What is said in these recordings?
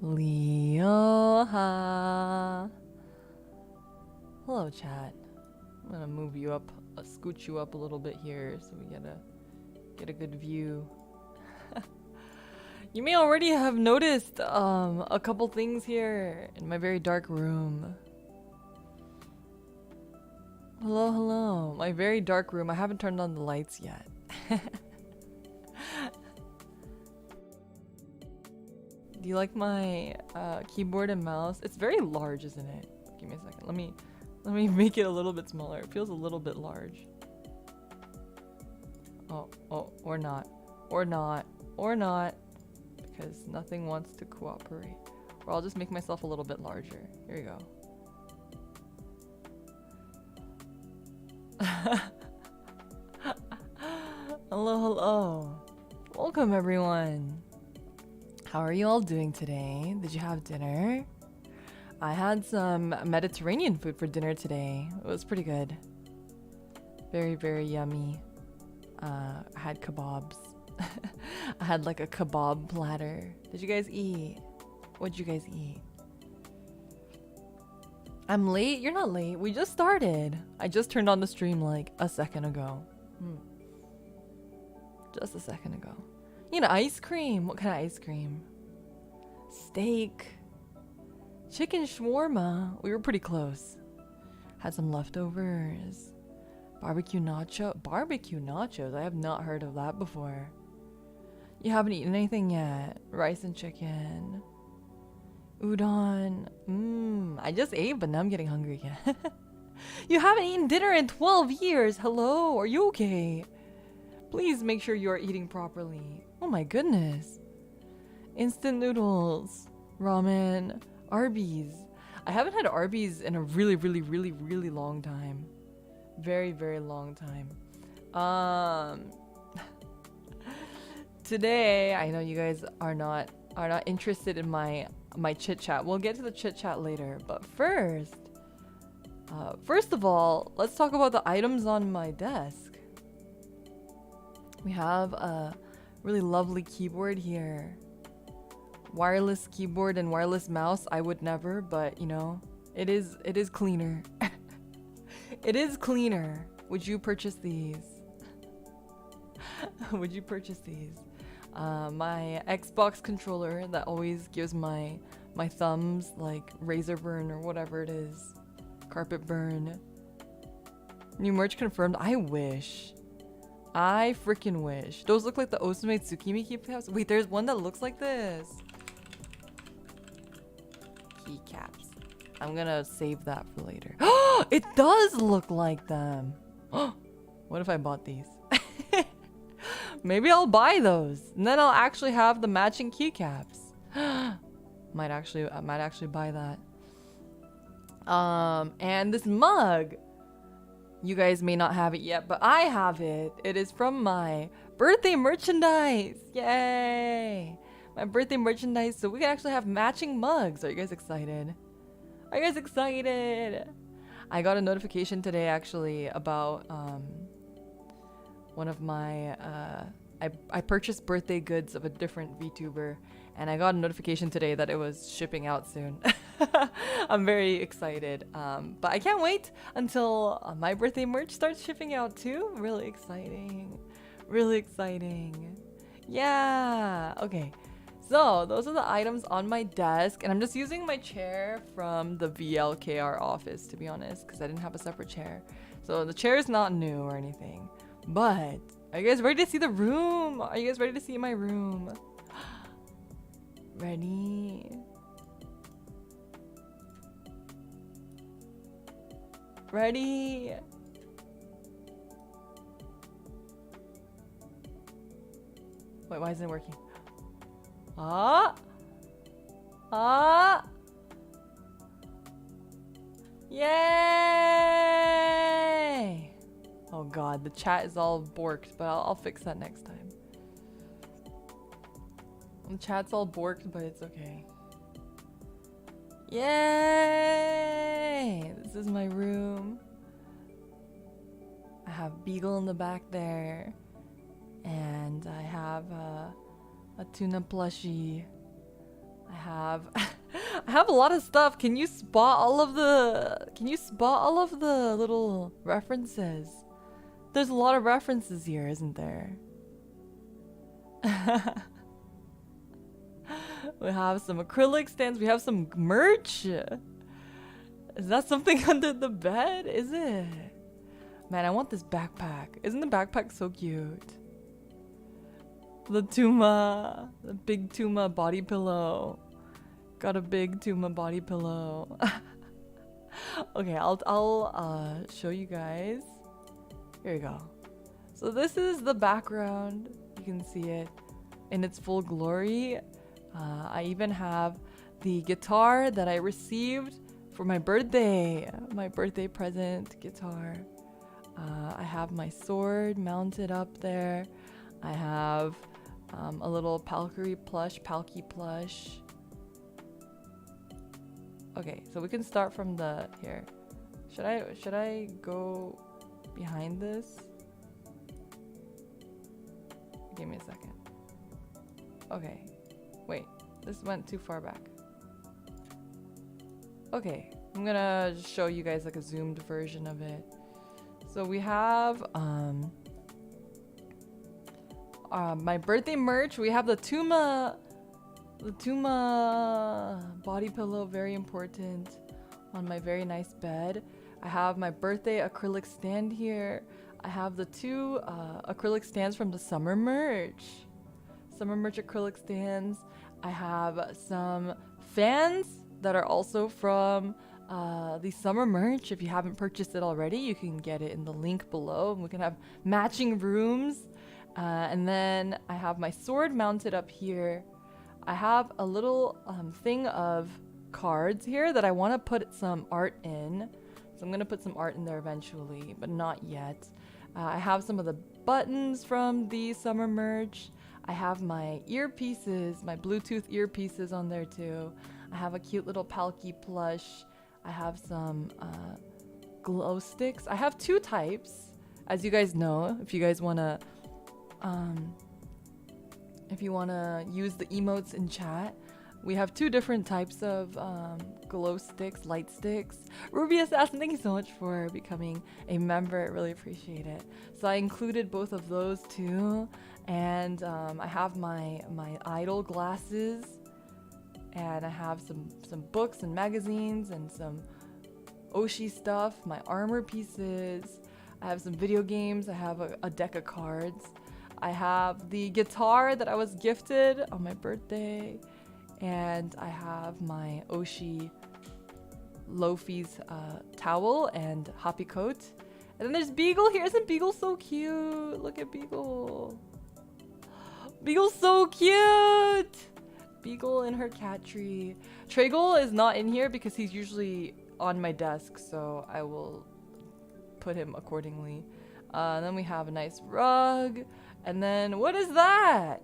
Leoha. Hello, chat. I'm gonna move you up, scooch you up a little bit here so we get a good view. You may already have noticed a couple things here in my very dark room. Hello, hello. My very dark room. I haven't turned on the lights yet. Do you like my keyboard and mouse? It's very large, isn't it? Give me a second. Let me make it a little bit smaller. It feels a little bit large. Oh, or not. Or not. Or not. Because nothing wants to cooperate. Or I'll just make myself a little bit larger. Here you go. Hello, hello. Welcome, everyone. How are you all doing today? Did you have dinner? I had some Mediterranean food for dinner today. It was pretty good. Very, very yummy. I had kebabs. I had like a kebab platter. Did you guys eat? What'd you guys eat? I'm late? You're not late. We just started. I just turned on the stream like a second ago. Just a second ago. You know, ice cream. What kind of ice cream? Steak. Chicken shawarma. We were pretty close. Had some leftovers. Barbecue nacho. Barbecue nachos? I have not heard of that before. You haven't eaten anything yet. Rice and chicken. Udon. I just ate, but now I'm getting hungry again. You haven't eaten dinner in 12 years. Hello, are you okay? Please make sure you are eating properly. Oh my goodness. Instant noodles. Ramen. Arby's. I haven't had Arby's in a really, really, really, really long time. Very, very long time. Today, I know you guys are not interested in my chit chat. We'll get to the chit chat later, but first of all, let's talk about the items on my desk. We have a really lovely keyboard here. Wireless keyboard and wireless mouse. I would never, but you know, it is cleaner. It is cleaner. Would you purchase these? Would you purchase these? My Xbox controller that always gives my thumbs like razor burn or whatever it is. Carpet burn. New merch confirmed. I wish. I freaking wish. Those look like the Osume Tsukimi keycaps. Wait, there's one that looks like this. Keycaps. I'm gonna save that for later. It does look like them. What if I bought these? Maybe I'll buy those, and then I'll actually have the matching keycaps. I might actually buy that. And this mug. You guys may not have it yet, but I have it. It is from my birthday merchandise. Yay! My birthday merchandise, so we can actually have matching mugs. Are you guys excited? Are you guys excited? I got a notification today actually about one of my I purchased birthday goods of a different VTuber, and I got a notification today that it was shipping out soon. I'm very excited, but I can't wait until my birthday merch starts shipping out too. Really exciting. Really exciting. Yeah. Okay. So those are the items on my desk, and I'm just using my chair from the VLKR office, to be honest, because I didn't have a separate chair. So the chair is not new or anything. But are you guys ready to see the room? Are you guys ready to see my room? Ready? Ready? Wait, why isn't it working? Yay! Oh god, the chat is all borked, but I'll fix that next time. The chat's all borked, but it's okay. Yay! This is my room. I have Beagle in the back there. And I have a tuna plushie. I I have a lot of stuff. Can you spot all of the little references? There's a lot of references here, isn't there? We have some acrylic stands. We have some merch. Is that something under the bed? Is it? Man, I want this backpack. Isn't the backpack so cute? The Tuma. The big Tuma body pillow. Got a big Tuma body pillow. Okay, I'll show you guys. Here you go. So this is the background. You can see it in its full glory. I even have the guitar that I received for my birthday present guitar. I have my sword mounted up there. I have a little Palky plush. Okay, so we can start from the here. Should I go behind this? Give me a second. Okay. Wait, this went too far back. Okay, I'm gonna show you guys like a zoomed version of it. So we have my birthday merch. We have the Tuma body pillow, very important, on my very nice bed. I have my birthday acrylic stand here. I have the two acrylic stands from the summer merch acrylic stands. I have some fans that are also from the summer merch. If you haven't purchased it already, you can get it in the link below, and we can have matching rooms. And then I have my sword mounted up here. I have a little thing of cards here that I want to put some art in. So I'm going to put some art in there eventually, but not yet. I have some of the buttons from the summer merch. I have my earpieces, my Bluetooth earpieces on there too. I have a cute little Palky plush. I have some glow sticks. I have two types, as you guys know. If you guys wanna use the emotes in chat, we have two different types of glow sticks, light sticks. Ruby Assassin, thank you so much for becoming a member. I really appreciate it. So I included both of those too. And I have my idol glasses, and I have some books and magazines and some Oshi stuff, my armor pieces. I have some video games. I have a deck of cards. I have the guitar that I was gifted on my birthday, and I have my Oshi Lofi's towel and hoppy coat. And then there's Beagle here. Isn't Beagle so cute? Look at Beagle. Beagle's so cute! Beagle in her cat tree. Tragle is not in here because he's usually on my desk, so I will put him accordingly. Then we have a nice rug. And then, what is that?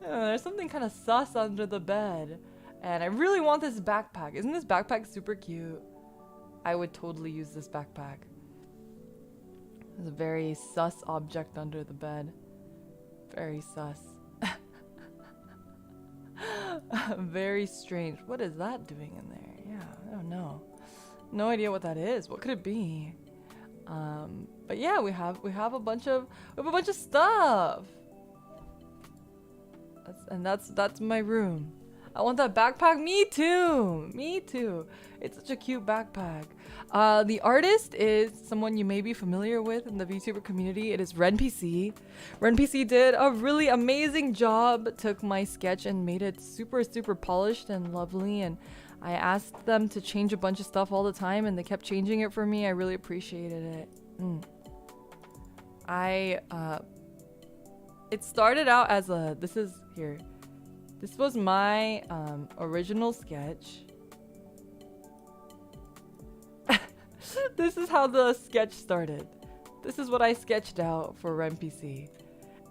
There's something kind of sus under the bed. And I really want this backpack. Isn't this backpack super cute? I would totally use this backpack. There's a very sus object under the bed. Very sus. Very strange. What is that doing in there? Yeah, I don't know. No idea what that is. What could it be? But yeah, we have a bunch of stuff. That's my room. I want that backpack. Me too. Me too. It's such a cute backpack. The artist is someone you may be familiar with in the VTuber community. It is RenPC. RenPC did a really amazing job. Took my sketch and made it super polished and lovely. And I asked them to change a bunch of stuff all the time, and they kept changing it for me. I really appreciated it. It started out as a. This is here. This was my original sketch. This is how the sketch started. This is what I sketched out for RenPC.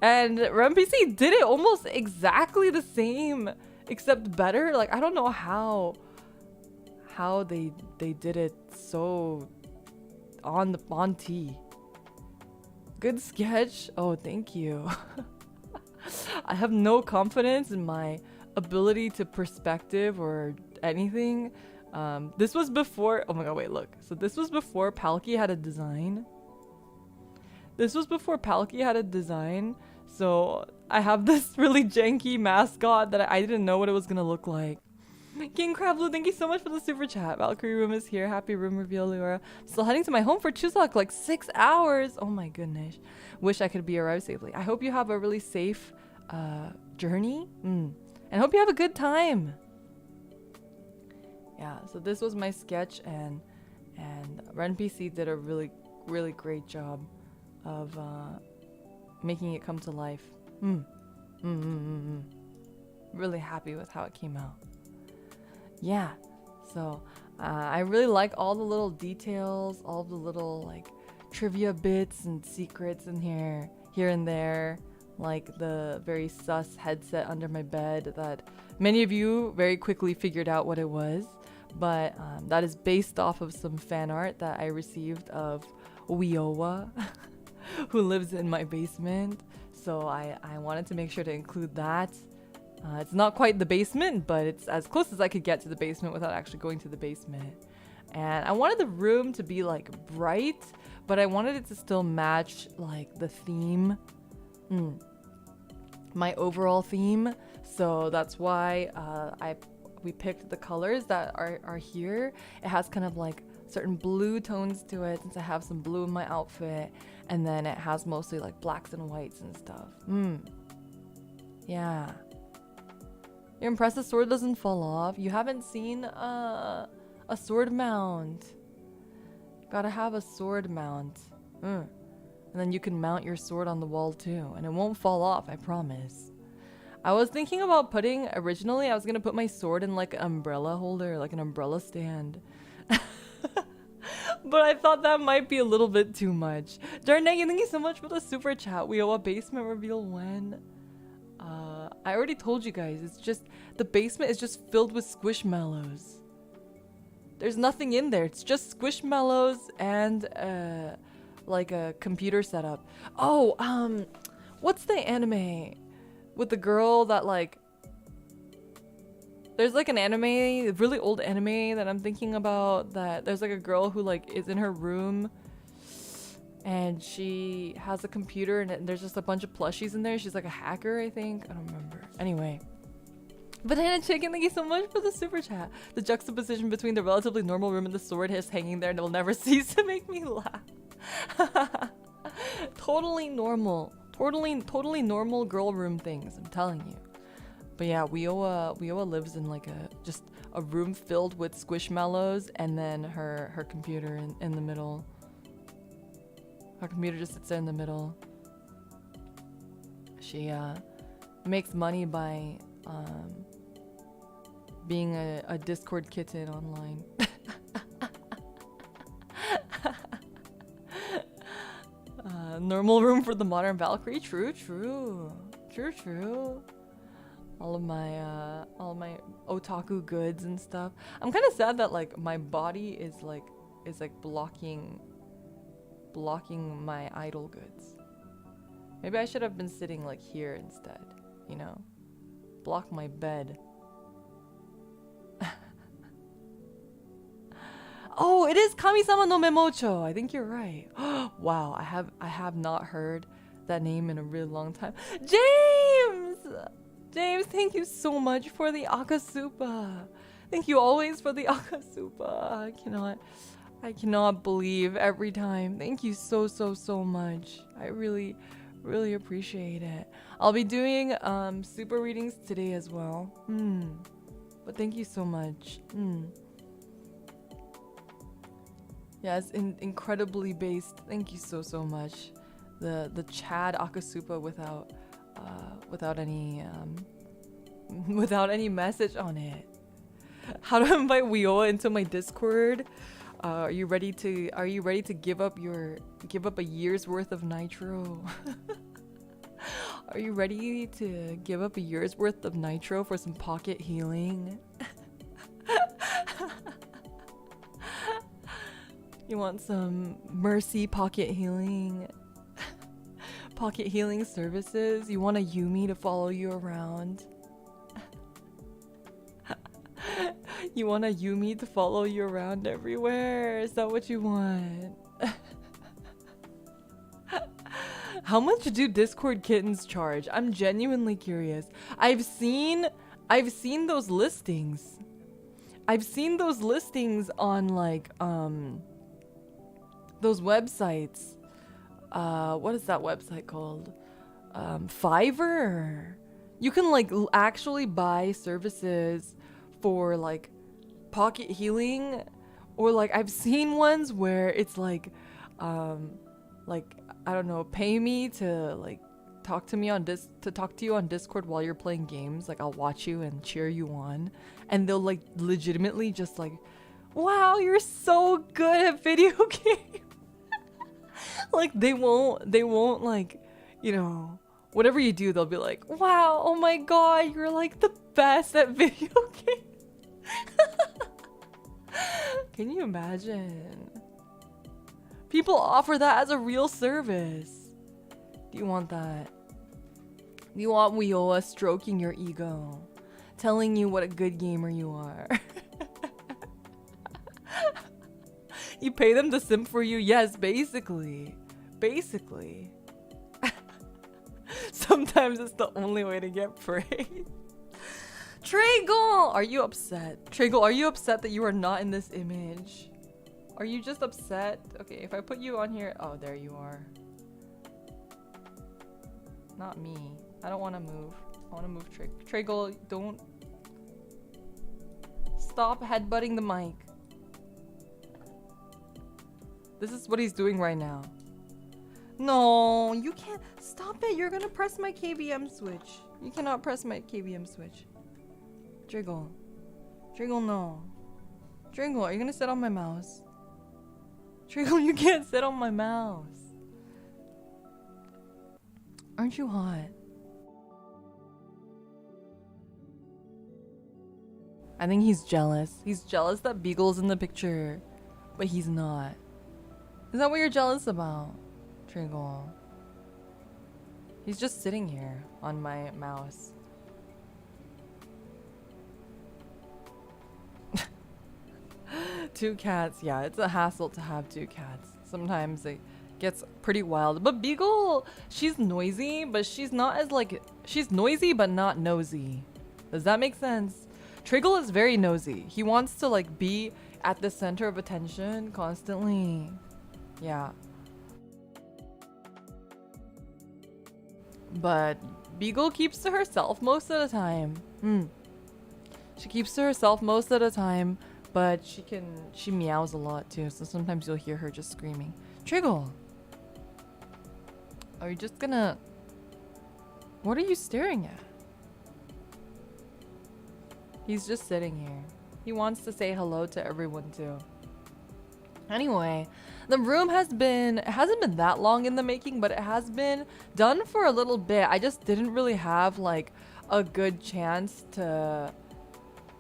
And RenPC did it almost exactly the same, except better. Like, I don't know how they did it so on T. Good sketch. Oh, thank you. I have no confidence in my ability to perspective or anything. This was before, oh my god, wait, look. So this was before Palki had a design. So I have this really janky mascot that I didn't know what it was gonna look like. King Crabblue, thank you so much for the super chat. Valkyrie room is here. Happy room reveal, Laura. Still heading to my home for Chuseok, like 6 hours. Oh my goodness. Wish I could be arrived safely. I hope you have a really safe journey. And hope you have a good time. Yeah, so this was my sketch, and RenPC did a really, really great job of making it come to life. Really happy with how it came out. Yeah, so I really like all the little details, all the little like trivia bits and secrets in here and there, like the very sus headset under my bed that many of you very quickly figured out what it was, but that is based off of some fan art that I received of Wiowa who lives in my basement, so I wanted to make sure to include that. It's not quite the basement, but it's as close as I could get to the basement without actually going to the basement. And I wanted the room to be like bright, but I wanted it to still match like the theme, my overall theme. So that's why we picked the colors that are here. It has kind of like certain blue tones to it, since I have some blue in my outfit, and then it has mostly like blacks and whites and stuff. Yeah. You're impressed the sword doesn't fall off? You haven't seen a sword mount. Gotta have a sword mount. And then you can mount your sword on the wall too, and it won't fall off, I promise. I was thinking about putting, originally I was gonna put my sword in like an umbrella holder, like an umbrella stand. But I thought that might be a little bit too much. Darnay, thank you so much for the super chat. We owe a basement reveal when? I already told you guys, it's just, the basement is just filled with squishmallows. There's nothing in there, it's just squishmallows and like a computer setup. Oh, what's the anime with the girl that like, there's like an anime, a really old anime that I'm thinking about, that there's like a girl who like is in her room and she has a computer and there's just a bunch of plushies in there. She's like a hacker, I think. I don't remember. Anyway. Banana Chicken, thank you so much for the super chat. The juxtaposition between the relatively normal room and the sword is hanging there and it will never cease to make me laugh. Totally normal. Totally normal girl room things, I'm telling you. But yeah, Wioa lives in like just a room filled with squishmallows, and then her computer in the middle. Her computer just sits there in the middle. She makes money by being a Discord kitten online. Normal room for the modern Valkyrie. True. All of my otaku goods and stuff. I'm kind of sad that like my body is like blocking my idol goods. Maybe I should have been sitting like here instead, you know? Block my bed. Oh, it is Kami-sama no Memocho. I think you're right. Wow, I have not heard that name in a really long time. James, thank you so much for the Akasupa. Thank you always for the Akasupa. I cannot believe every time. Thank you so much. I really appreciate it. I'll be doing super readings today as well. But thank you so much. Yeah, it's incredibly based. Thank you so much. The Chad Akasupa without any message on it. How to invite Wioa into my Discord? Are you ready to give up a year's worth of nitro? Are you ready to give up a year's worth of nitro for some pocket healing? You want some mercy pocket healing? Pocket healing services? You want a Yumi to follow you around? You want a Yumi to follow you around everywhere? Is that what you want? How much do Discord kittens charge? I'm genuinely curious. I've seen those listings. I've seen those listings on like those websites. What is that website called? Fiverr. You can like actually buy services for like pocket healing, or like I've seen ones where it's like I don't know, pay me to like talk to you on Discord while you're playing games. Like I'll watch you and cheer you on, and they'll like legitimately just like, wow, you're so good at video games. Like they won't like, you know, whatever you do, they'll be like, wow, oh my god, you're like the best at video games. Can you imagine? People offer that as a real service. Do you want that? Do you want Wioa stroking your ego, telling you what a good gamer you are? You pay them to simp for you? Yes, basically. Basically. Sometimes it's the only way to get praise. Tragle! Are you upset? Tragle, are you upset that you are not in this image? Are you just upset? Okay, if I put you on here... Oh, there you are. Not me. I don't want to move. I want to move Tragle, don't... Stop headbutting the mic. This is what he's doing right now. No, you can't. Stop it. You're gonna press my KVM switch. You cannot press my KVM switch. Driggle. Driggle, no. Driggle, are you gonna sit on my mouse? Driggle, you can't sit on my mouse. Aren't you hot? I think he's jealous. He's jealous that Beagle's in the picture, but he's not. Is that what you're jealous about? Triggle. He's just sitting here on my mouse. Two cats. Yeah, it's a hassle to have two cats. Sometimes it gets pretty wild. But Beagle, she's noisy, but she's not as like... She's noisy, but not nosy. Does that make sense? Triggle is very nosy. He wants to like be at the center of attention constantly. Yeah. But Beagle keeps to herself most of the time. She keeps to herself most of the time, but she meows a lot too, so sometimes you'll hear her just screaming. Triggle! Are you just gonna... What are you staring at? He's just sitting here. He wants to say hello to everyone too. Anyway, the room hasn't been that long in the making, but it has been done for a little bit. I just didn't really have like a good chance to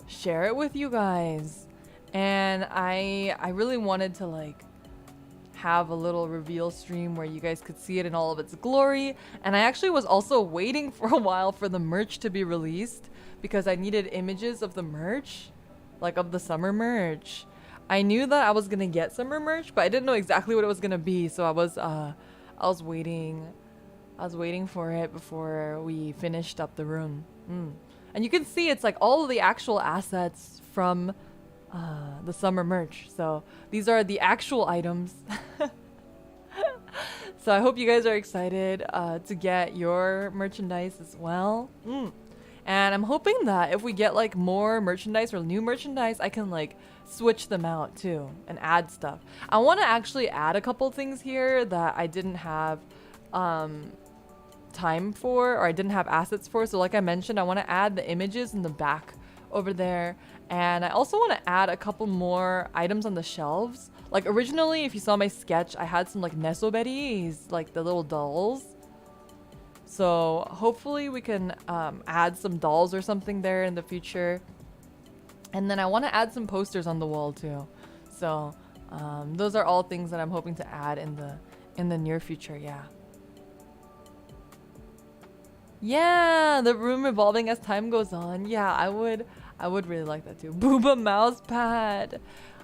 share it with you guys. And I really wanted to like have a little reveal stream where you guys could see it in all of its glory. And I actually was also waiting for a while for the merch to be released because I needed images of the merch, like of the summer merch. I knew that I was gonna get summer merch, but I didn't know exactly what it was gonna be, so I was waiting for it before we finished up the room. And you can see it's like all of the actual assets from the summer merch. So these are the actual items. So I hope you guys are excited to get your merchandise as well. And I'm hoping that if we get like more merchandise or new merchandise, I can like switch them out too and add stuff. I want to actually add a couple things here that I didn't have time for, or I didn't have assets for. So like I mentioned, I want to add the images in the back over there. And I also want to add a couple more items on the shelves. Like originally, if you saw my sketch, I had some like nesoberis, like the little dolls. So hopefully we can add some dolls or something there in the future. And then I want to add some posters on the wall too. So those are all things that I'm hoping to add in the near future. Yeah, the room revolving as time goes on. Yeah, I I would really like that too. Booba mouse pad.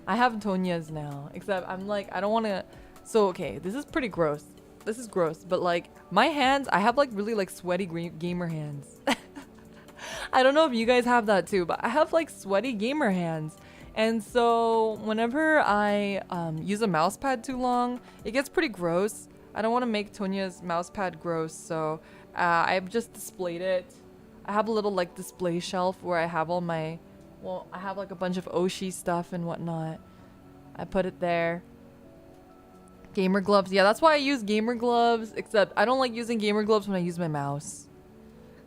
I have Tonya's now, except I'm like, I don't want to. So okay, this is pretty gross. This is gross, but like my hands, I have like really like sweaty gamer hands. I don't know if you guys have that too, but I have like sweaty gamer hands. And so whenever I use a mouse pad too long, it gets pretty gross. I don't want to make Tonya's mouse pad gross, so I've just displayed it. I have a little like display shelf where I have all my, well, I have like a bunch of Oshi stuff and whatnot. I put it there. Gamer gloves. Yeah, that's why I use gamer gloves, except I don't like using gamer gloves when I use my mouse.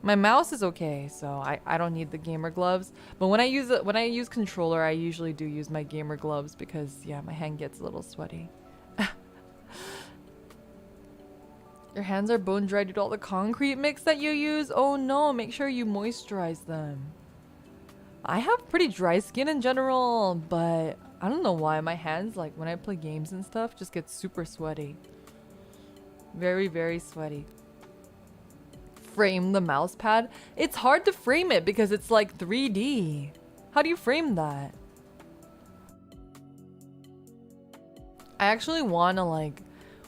My mouse is okay, so I don't need the gamer gloves. But when I use controller, I usually do use my gamer gloves because yeah, my hand gets a little sweaty. Your hands are bone dry due to all the concrete mix that you use? Oh no, make sure you moisturize them. I have pretty dry skin in general, but I don't know why my hands, like when I play games and stuff, just get super sweaty. Very, very sweaty. Frame the mouse pad. It's hard to frame it because it's like 3D. How do you frame that? I actually want to like,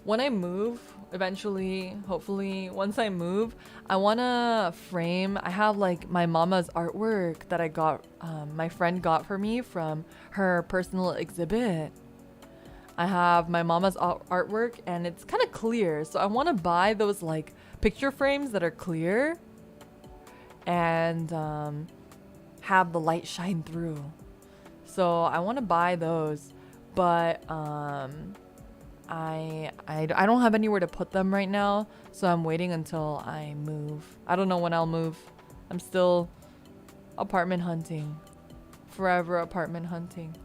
when I move, eventually, hopefully, once I move, I want to frame, I have like my mama's artwork that I got, my friend got for me from her personal exhibit. I have my mama's artwork and it's kind of clear. So I want to buy those like picture frames that are clear and have the light shine through. So I want to buy those, but I don't have anywhere to put them right now, so I'm waiting until I move. I don't know when I'll move. I'm still apartment hunting. Forever apartment hunting.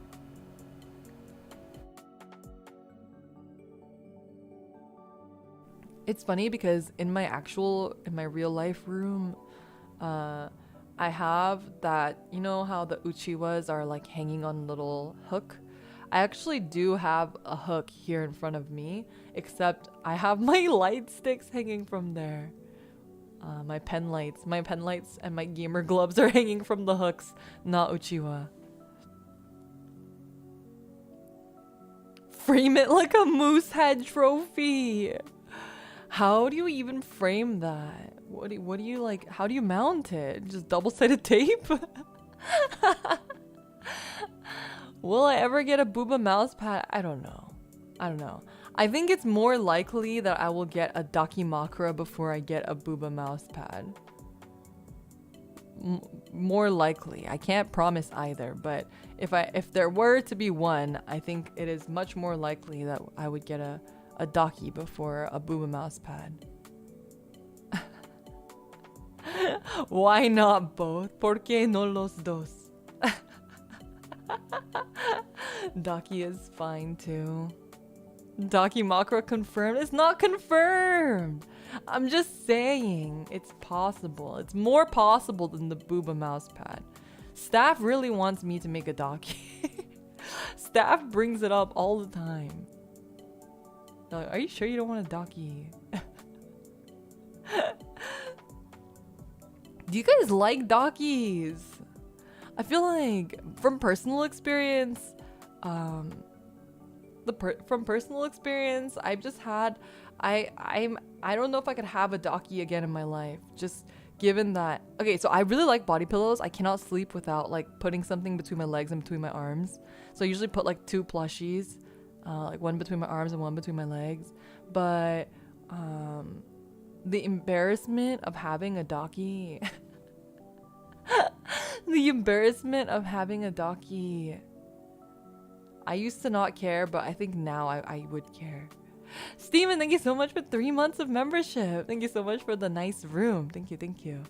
It's funny because in my real life room, I have that, you know how the uchiwas are like hanging on a little hook? I actually do have a hook here in front of me, except I have my light sticks hanging from there. My pen lights and my gamer gloves are hanging from the hooks, not uchiwa. Frame it like a moose head trophy. How do you even frame that? What do you like? How do you mount it? Just double-sided tape? Will I ever get a booba mouse pad? I don't know. I think it's more likely that I will get a dakimakura before I get a booba mouse pad. More likely. I can't promise either, but if there were to be one, I think it is much more likely that I would get a daki before a booba mouse pad. Why not both? ¿Por qué no los dos? Daki is fine too. Daki Makra confirmed? It's not confirmed! I'm just saying it's possible. It's more possible than the booba mouse pad. Staff really wants me to make a Daki. Staff brings it up all the time. They're like, are you sure you don't want a Daki? Do you guys like Dakis? I feel like from personal experience, I've just had, I don't know if I could have a Daki again in my life. Just given that, okay, so I really like body pillows. I cannot sleep without like putting something between my legs and between my arms. So I usually put like 2 plushies, like one between my arms and one between my legs. But the embarrassment of having a Daki. The embarrassment of having a Daki. I used to not care, but I think now I would care. Steven, thank you so much for 3 months of membership. Thank you so much for the nice room. Thank you.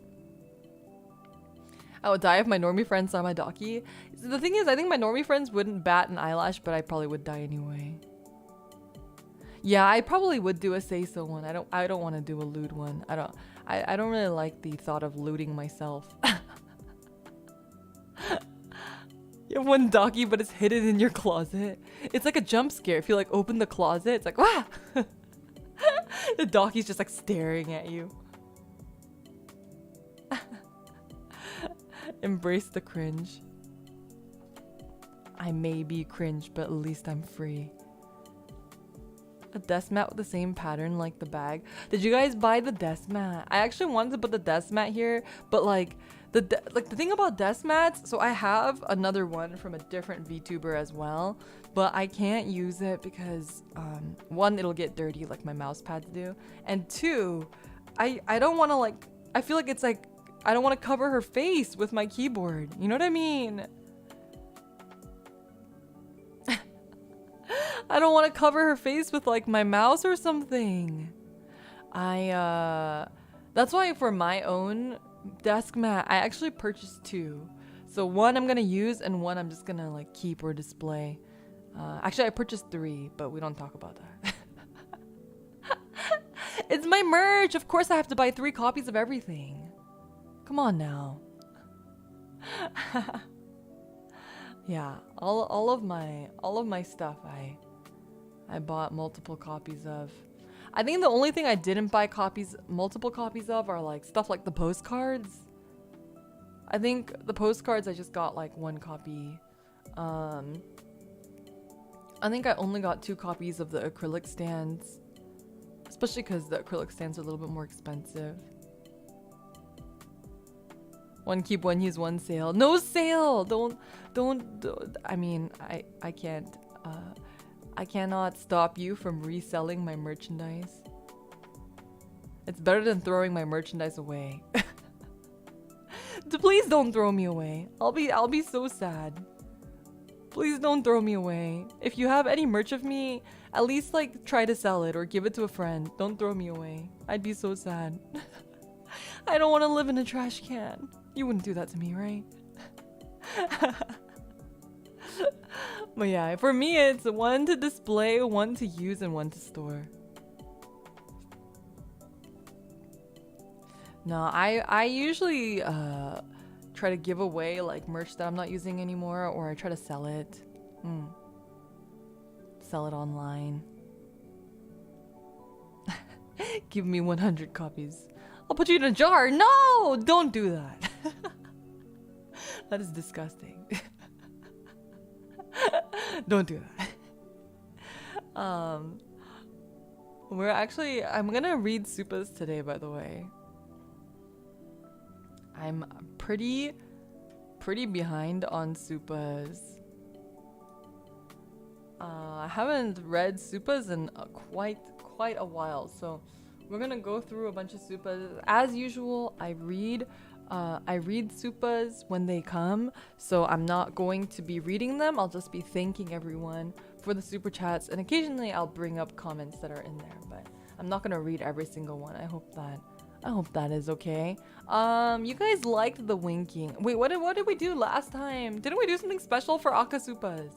I would die if my normie friends saw my Daki. So the thing is, I think my normie friends wouldn't bat an eyelash, but I probably would die anyway. Yeah, I probably would do a say-so one. I don't want to do a lewd one. I don't really like the thought of looting myself. You have one Daki, but it's hidden in your closet. It's like a jump scare. If you like open the closet, it's like, wah! The Daki's just like staring at you. Embrace the cringe. I may be cringe, but at least I'm free. A desk mat with the same pattern like the bag. Did you guys buy the desk mat? I actually wanted to put the desk mat here, but like the thing about desk mats, so I have another one from a different VTuber as well, but I can't use it because one, it'll get dirty like my mouse pads do, and two, I don't want to like, I feel like it's like I don't want to cover her face with my keyboard. You know what I mean? I don't want to cover her face with like my mouse or something. That's why for my own desk mat, I actually purchased two. So one I'm gonna use and one I'm just gonna like keep or display. Actually I purchased three, but we don't talk about that. It's my merch. Of course I have to buy 3 copies of everything. Come on now. Yeah, all of my stuff I bought multiple copies of. I think the only thing I didn't buy multiple copies of are like stuff like the postcards. I think the postcards I just got like 1 copy. I think I only got 2 copies of the acrylic stands, especially because the acrylic stands are a little bit more expensive. One keep, one use, one sale. No sale! Don't I mean, I can't. I cannot stop you from reselling my merchandise. It's better than throwing my merchandise away. Please don't throw me away. I'll be so sad. Please don't throw me away. If you have any merch of me, at least like try to sell it or give it to a friend. Don't throw me away. I'd be so sad. I don't want to live in a trash can. You wouldn't do that to me, right? But yeah, for me it's 1 to display, 1 to use, and 1 to store. No, I usually try to give away like merch that I'm not using anymore, or I try to sell it. Sell it online. Give me 100 copies. I'll put you in a jar. No, don't do that. That is disgusting. Don't do that. I'm gonna read supas today, by the way. I'm pretty behind on supas. I haven't read supas in quite a while, so we're gonna go through a bunch of supas. As usual, I read supas when they come, so I'm not going to be reading them. I'll just be thanking everyone for the super chats, and occasionally I'll bring up comments that are in there, but I'm not gonna read every single one. I hope that is okay. You guys liked the winking. Wait, what did we do last time? Didn't we do something special for Akasupas?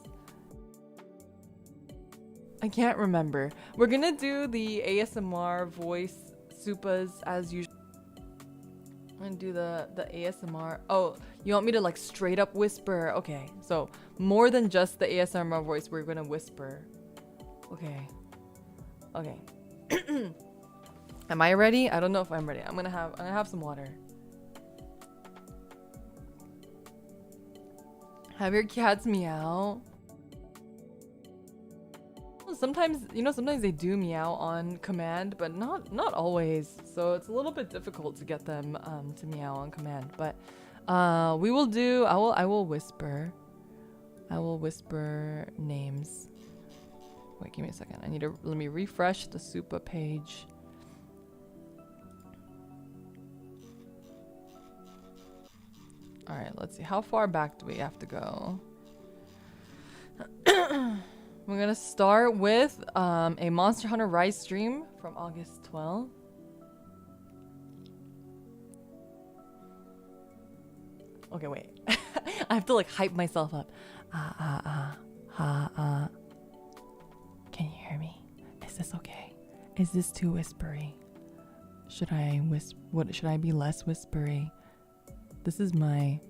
I can't remember. We're gonna do the ASMR voice supas as usual. I'm gonna do the ASMR. Oh, you want me to like straight up whisper? Okay, so more than just the ASMR voice, we're gonna whisper. Okay. Am I ready? I don't know if I'm ready. I'm gonna have some water. Have your cats meow? Sometimes, sometimes they do meow on command, but not always. So it's a little bit difficult to get them to meow on command. But we will do. I will whisper. I will whisper names. Wait, give me a second. Let me refresh the Supa page. All right, let's see. How far back do we have to go? We're gonna start with a Monster Hunter Rise stream from August 12th. Okay, wait. I have to like hype myself up. Can you hear me? Is this okay? Is this too whispery? Should I be less whispery? This is my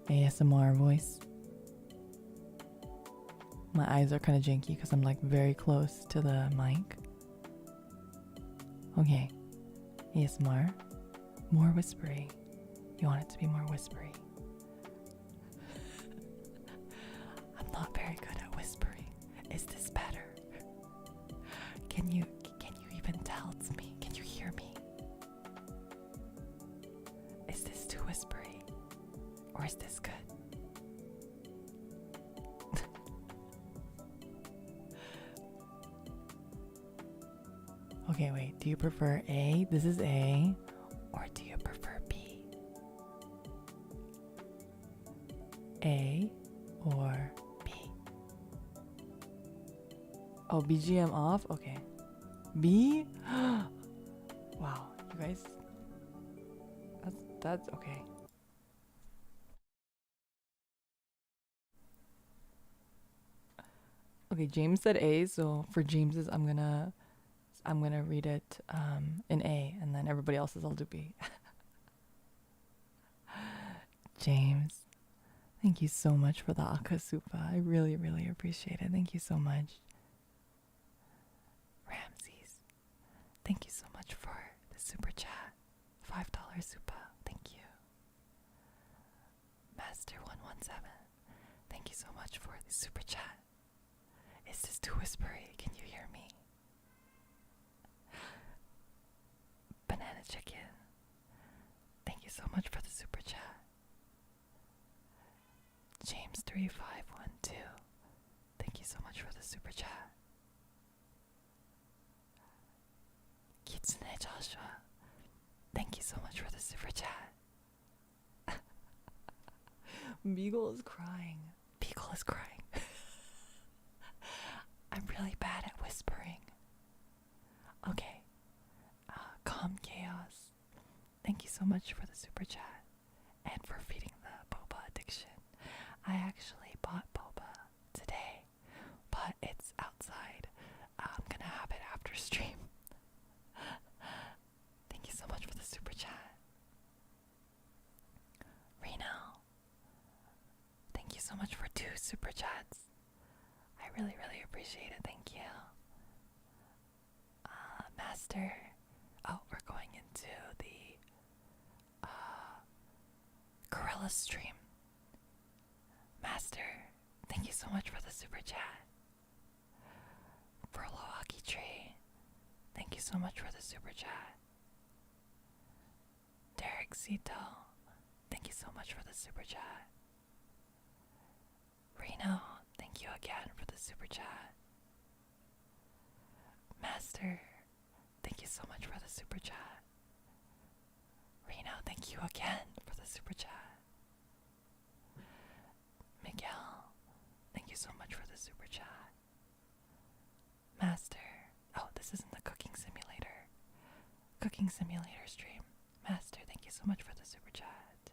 ASMR voice. My eyes are kind of janky because I'm like very close to the mic. Okay. ASMR. More whispery. You want it to be more whispery. I'm not very good at whispering. Is this better? Can you even tell it's me? Can you hear me? Is this too whispery? Or is this good? Okay, wait. Do you prefer A? This is A. Or do you prefer B? A or B? Oh, BGM off? Okay. B? Wow, you guys. That's okay. Okay, James said A, so for James's I'm gonna read it in A, and then everybody else's I'll do B. James, thank you so much for the akasupa. I really, really appreciate it. Thank you so much. Ramses, thank you so much for the super chat. $5 supa. Thank you. Master117, thank you so much for the super chat. Is this too whispery? Can you hear me? Banana Chicken, thank you so much for the super chat. James3512, thank you so much for the super chat. Kitsune Joshua, thank you so much for the super chat. Beagle is crying. Beagle is crying. I'm really bad at whispering. Okay. Calm Chaos, thank you so much for the super chat and for feeding the boba addiction. I actually bought boba today, but it's outside. I'm gonna have it after stream. Thank you so much for the super chat. Reno, thank you so much for 2 super chats. I really, really appreciate it. Thank you. Master. Oh, we're going into the Gorilla stream. Master, thank you so much for the super chat. Furloaki Tree, thank you so much for the super chat. Derek Zito, thank you so much for the super chat. Reno, thank you again for the super chat. Master, thank you so much for the super chat. Reno, thank you again for the super chat. Miguel, thank you so much for the super chat. Master, oh, this isn't the cooking simulator. Cooking simulator stream. Master, thank you so much for the super chat.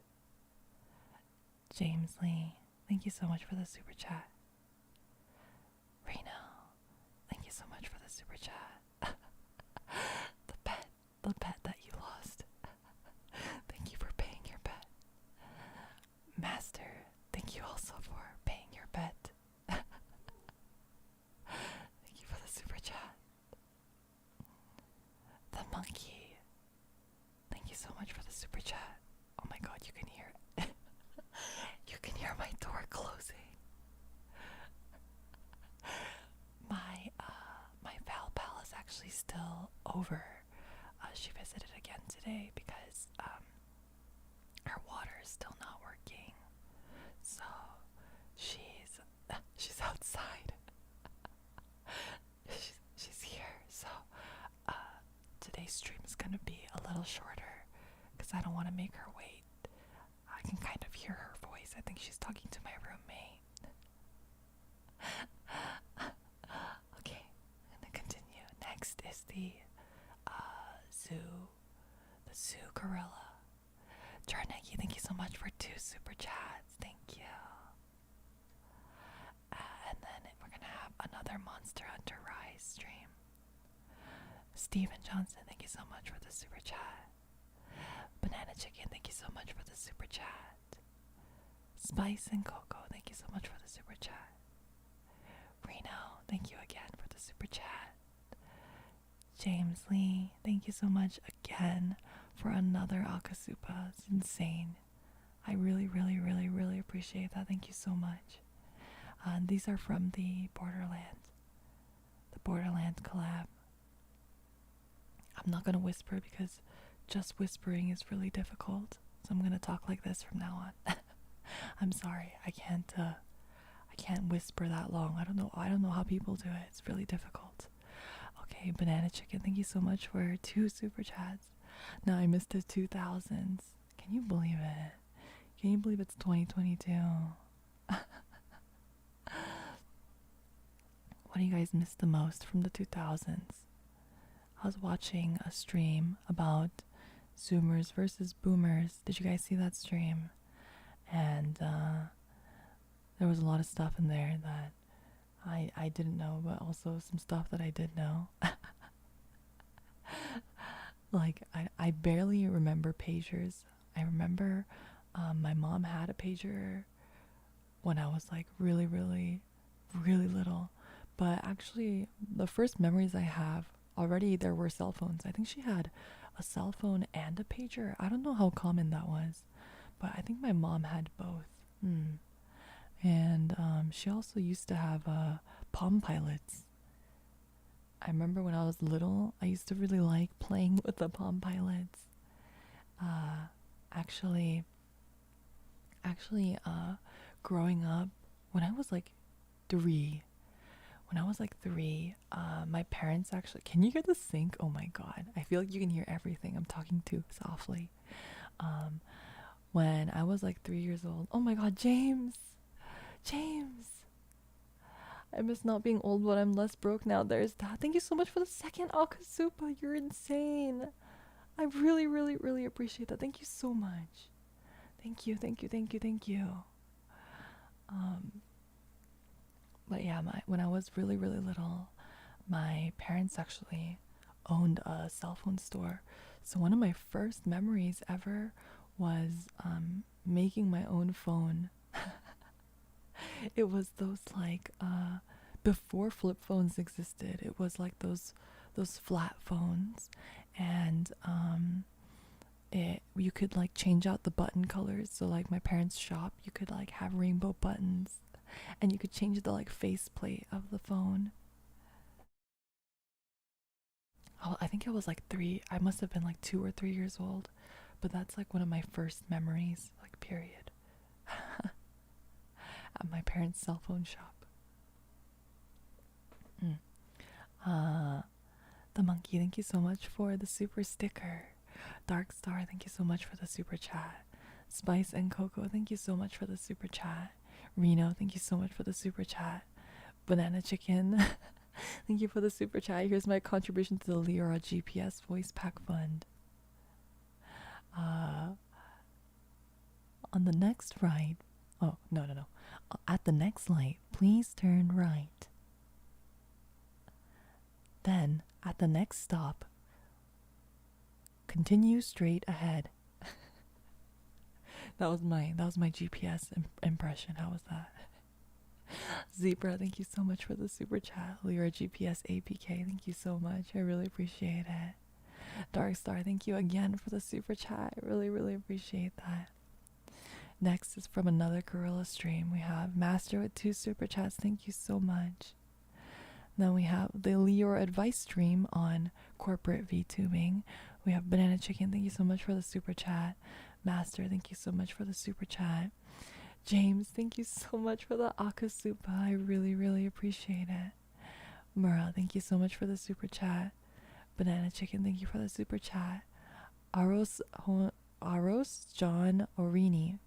James Lee, thank you so much for the super chat. Reno, thank you so much for the super chat. The bet that you lost. Thank you for paying your bet. Master, thank you also for paying your bet. Thank you for the super chat. The monkey, thank you so much for the super chat. Oh my god, you can hear it. You can hear my door closing. My Val pal is actually still over. She visited again today because her water is still not working. So she's outside. she's here. So today's stream is gonna be a little shorter because I don't want to make her wait. I can kind of hear her voice. I think she's talking to my roommate. Okay, I'm gonna continue. Next is the zoo gorilla. Jarneki, thank you so much for 2 super chats. Thank you. And then we're gonna have another Monster Hunter Rise stream. Steven Johnson, thank you so much for the super chat. Banana Chicken, thank you so much for the super chat. Spice and Coco, thank you so much for the super chat. Reno, thank you again for the super chat. James Lee, thank you so much again for another Akasupa. It's insane. I really, really, really, really appreciate that. Thank you so much. These are from the Borderlands collab. I'm not gonna whisper because just whispering is really difficult. So I'm gonna talk like this from now on. I'm sorry. I can't whisper that long. I don't know how people do it. It's really difficult. Okay, Banana Chicken, thank you so much for 2 super chats. Now I missed the 2000s. Can you believe it? Can you believe it's 2022? What do you guys miss the most from the 2000s? I was watching a stream about Zoomers versus Boomers. Did you guys see that stream? And there was a lot of stuff in there that I didn't know, but also some stuff that I did know. Like, I barely remember pagers. I remember my mom had a pager when I was like really, really, really little. But actually, the first memories I have, already there were cell phones. I think she had a cell phone and a pager. I don't know how common that was, but I think my mom had both. And she also used to have Palm Pilots. I remember when I was little, I used to really like playing with the Palm Pilots. Actually, growing up, when I was like 3, my parents actually, can you hear the sink? Oh my god, I feel like you can hear everything. I'm talking too softly. When I was like 3 years old, oh my god, James, I miss not being old, but I'm less broke now. There's that. Thank you so much for the second Akasupa. You're insane. I really, really, really appreciate that. Thank you so much. Thank you. But yeah, when I was really, really little, my parents actually owned a cell phone store. So one of my first memories ever was making my own phone. It was those like before flip phones existed. It was like those flat phones, and you could like change out the button colors. So like my parents' shop, you could like have rainbow buttons, and you could change the like faceplate of the phone. Oh, I think I was like 3. I must have been like 2 or 3 years old, but that's like one of my first memories, like period. At my parents' cell phone shop. The monkey, thank you so much for the super sticker. Dark Star, thank you so much for the super chat. Spice and Coco, thank you so much for the super chat. Reno, thank you so much for the super chat. Banana Chicken, thank you for the super chat. Here's my contribution to the Leora GPS voice pack fund. On the next right, oh, no. At the next light, please turn right. Then, at the next stop, continue straight ahead. That was my GPS impression. How was that? Zebra, thank you so much for the super chat. Leora GPS APK, thank you so much. I really appreciate it. Dark Star, thank you again for the super chat. I really, really appreciate that. Next is from another Gorilla stream. We have Master with 2 super chats. Thank you so much. Then we have the Leora advice stream on corporate VTubing. We have Banana Chicken. Thank you so much for the super chat. Master, thank you so much for the super chat. James, thank you so much for the Akasupa. I really, really appreciate it. Mura, thank you so much for the super chat. Banana Chicken, thank you for the super chat. Aros John Orini,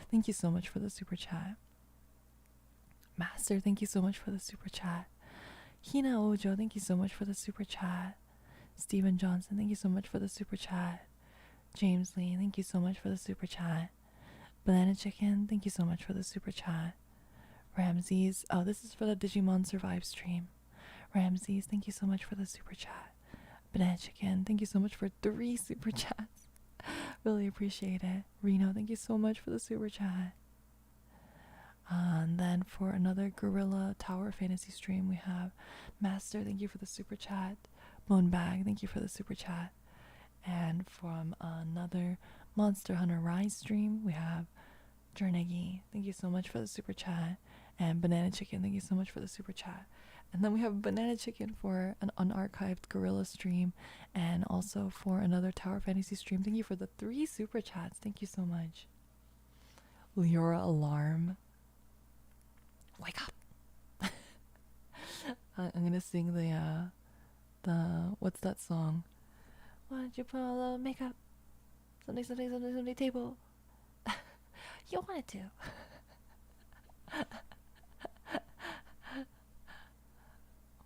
thank you so much for the super chat. Master, thank you so much for the super chat. Hina Ojo, thank you so much for the super chat. Steven Johnson, thank you so much for the super chat. James Lee, thank you so much for the super chat. Banana Chicken, thank you so much for the super chat. Ramses, oh, this is for the Digimon Survive stream. Ramses, thank you so much for the super chat. Banana Chicken, thank you so much for 3 super chats. Really appreciate it. Reno, thank you so much for the super chat. And then for another Gorilla Tower Fantasy stream, we have Master, thank you for the super chat. Moanbag, thank you for the super chat. And from another Monster Hunter Rise stream, we have Jarnegi. Thank you so much for the super chat. And Banana Chicken, thank you so much for the super chat. And then we have Banana Chicken for an unarchived Gorilla stream, and also for another Tower Fantasy stream. Thank you for the 3 super chats. Thank you so much. Leora Alarm. Wake up. I'm gonna sing the what's that song? Why don't you put all the makeup? Someday table. You wanted to.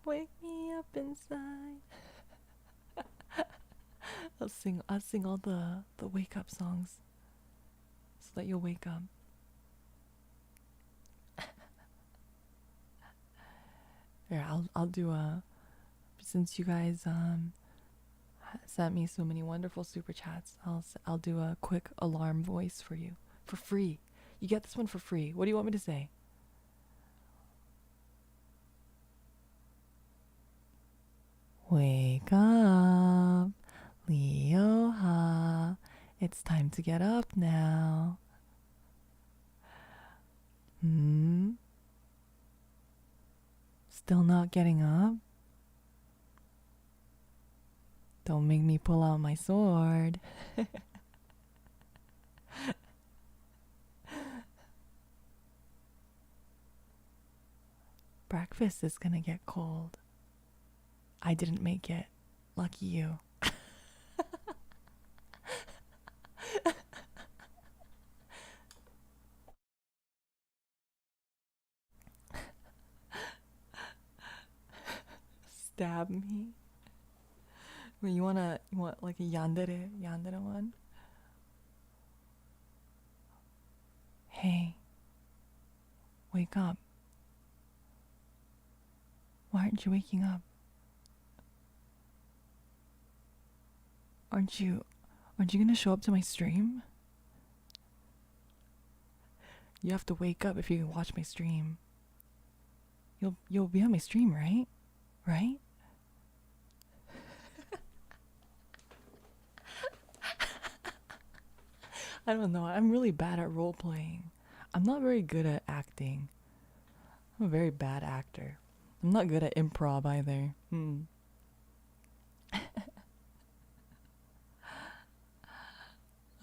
Wake me up inside. I'll sing all the wake up songs so that you'll wake up. Here, I'll do a, since you guys sent me so many wonderful super chats, I'll do a quick alarm voice for you for free. You get this one for free. What do you want me to say? Wake up, Leoha. It's time to get up now. Still not getting up? Don't make me pull out my sword. Breakfast is gonna get cold. I didn't make it. Lucky you. Stab me. Wait, you want like a yandere one? Hey, wake up. Why aren't you waking up? Aren't you gonna show up to my stream? You have to wake up if you can watch my stream. You'll be on my stream, right? Right? I don't know. I'm really bad at role playing. I'm not very good at acting. I'm a very bad actor. I'm not good at improv either.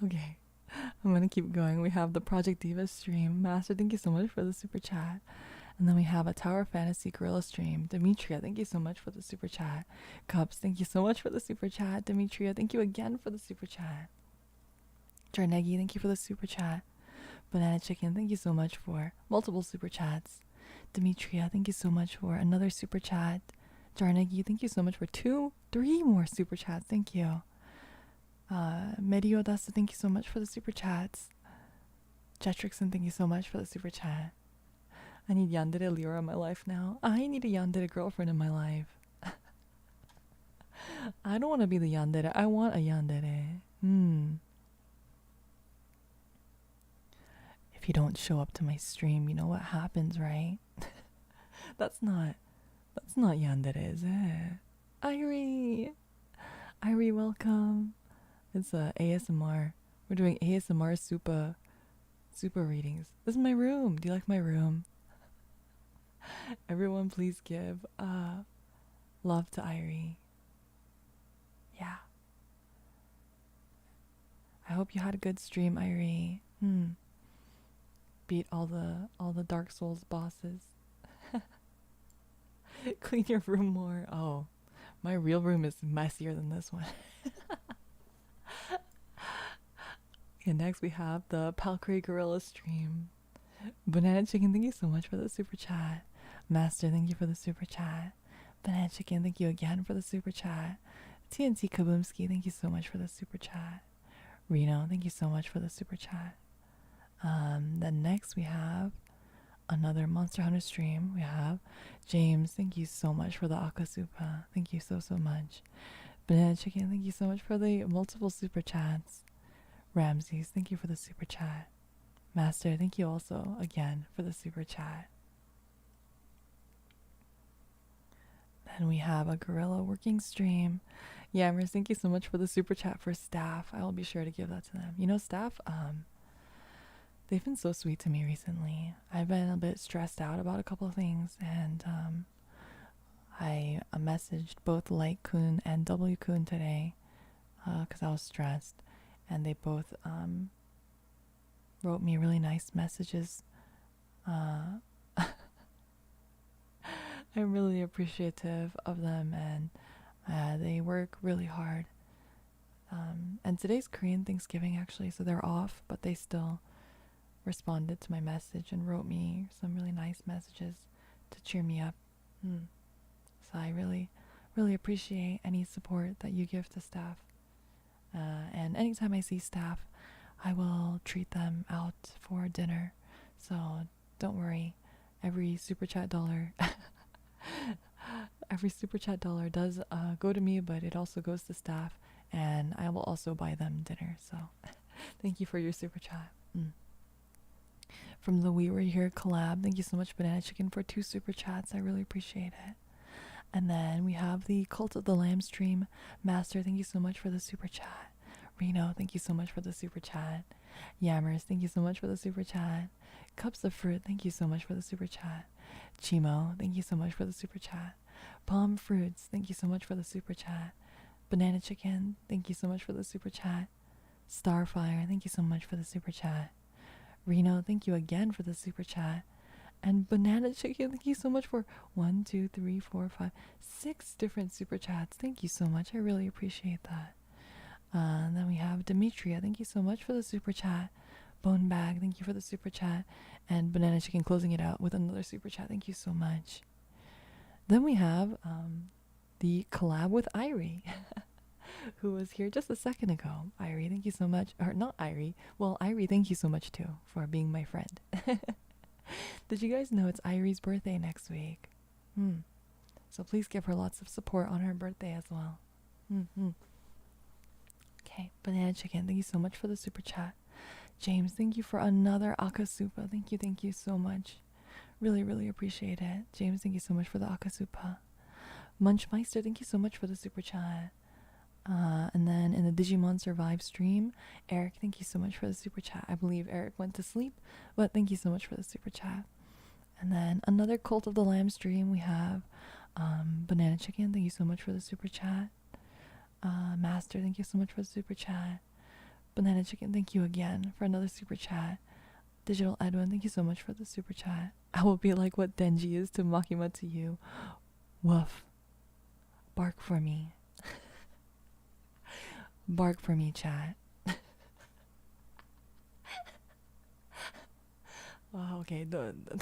Okay, I'm gonna keep going. We have the Project Diva stream. Master, thank you so much for the super chat. And then we have a Tower Fantasy Gorilla stream. Demetria, thank you so much for the super chat. Cups, thank you so much for the super chat. Demetria, thank you again for the super chat. Jarnegi, thank you for the super chat. Banana Chicken, thank you so much for multiple super chats. Demetria, thank you so much for another super chat. Jarnegi, thank you so much for 3 more super chats. Thank you. Medio Dasta, thank you so much for the super chats. Jetrixon, thank you so much for the super chat. I need yandere Lyra in my life now. I need a yandere girlfriend in my life. I don't want to be the yandere. I want a yandere. If you don't show up to my stream, you know what happens, right? That's not yandere, is it? Irie, welcome. It's ASMR. We're doing ASMR supa readings. This is my room. Do you like my room? Everyone, please give love to Irie. Yeah. I hope you had a good stream, Irie. Beat all the Dark Souls bosses. Clean your room more. Oh, my real room is messier than this one. Okay, next we have the Palcray Gorilla stream. Banana Chicken, thank you so much for the super chat. Master, thank you for the super chat. Banana Chicken, thank you again for the super chat. TNT Kaboomski, thank you so much for the super chat. Reno, thank you so much for the super chat. Then next we have another Monster Hunter stream. We have James, thank you so much for the Akasupa. Thank you so much. Banana Chicken, thank you so much for the multiple super chats. Ramses, thank you for the super chat. Master, thank you also again for the super chat. Then we have a gorilla working stream. Yammers, thank you so much for the super chat for staff. I will be sure to give that to them. You know, staff, they've been so sweet to me recently. I've been a bit stressed out about a couple of things, and I messaged both Light Kun and W Kun today because I was stressed, and they both wrote me really nice messages. I'm really appreciative of them, and they work really hard. And today's Korean Thanksgiving actually, so they're off, but they still responded to my message and wrote me some really nice messages to cheer me up. So I really, really appreciate any support that you give to staff. And anytime I see staff, I will treat them out for dinner. So don't worry, every super chat dollar does go to me, but it also goes to staff, and I will also buy them dinner. So thank you for your super chat. From the We Were Here collab, thank you so much, Banana Chicken, for 2 super chats. I really appreciate it. And then we have the Cult of the Lamb stream master. Thank you so much for the super chat. Reno, thank you so much for the super chat. Yammers, thank you so much for the super chat. Cups of Fruit, thank you so much for the super chat. Chimo, thank you so much for the super chat. Palm Fruits, thank you so much for the super chat. Banana Chicken, thank you so much for the super chat. Starfire, thank you so much for the super chat. Reno, thank you again for the super chat. And Banana Chicken, thank you so much for 1, 2, 3, 4, 5, 6 different super chats. Thank you so much. I really appreciate that. And then we have Demetria, thank you so much for the super chat. Bone Bag, thank you for the super chat. And Banana Chicken closing it out with another super chat. Thank you so much. Then we have the collab with Irie, who was here just a second ago. Irie, thank you so much. Or not Irie. Well, Irie, thank you so much too for being my friend. Did you guys know it's Irie's birthday next week? So please give her lots of support on her birthday as well. Okay, Banana Chicken, thank you so much for the super chat. James, thank you for another Akasupa. Thank you so much. Really, really appreciate it. James, thank you so much for the Akasupa. Munchmeister, thank you so much for the super chat. And then in the Digimon Survive stream, Eric, thank you so much for the super chat. I believe Eric went to sleep, but thank you so much for the super chat. And then another Cult of the Lamb stream, we have Banana Chicken, thank you so much for the super chat. Master, thank you so much for the super chat. Banana Chicken, thank you again for another super chat. Digital Edwin, thank you so much for the super chat. I will be like what Denji is to Makima to you. Woof. Bark for me. Bark for me, chat. Oh, okay, don't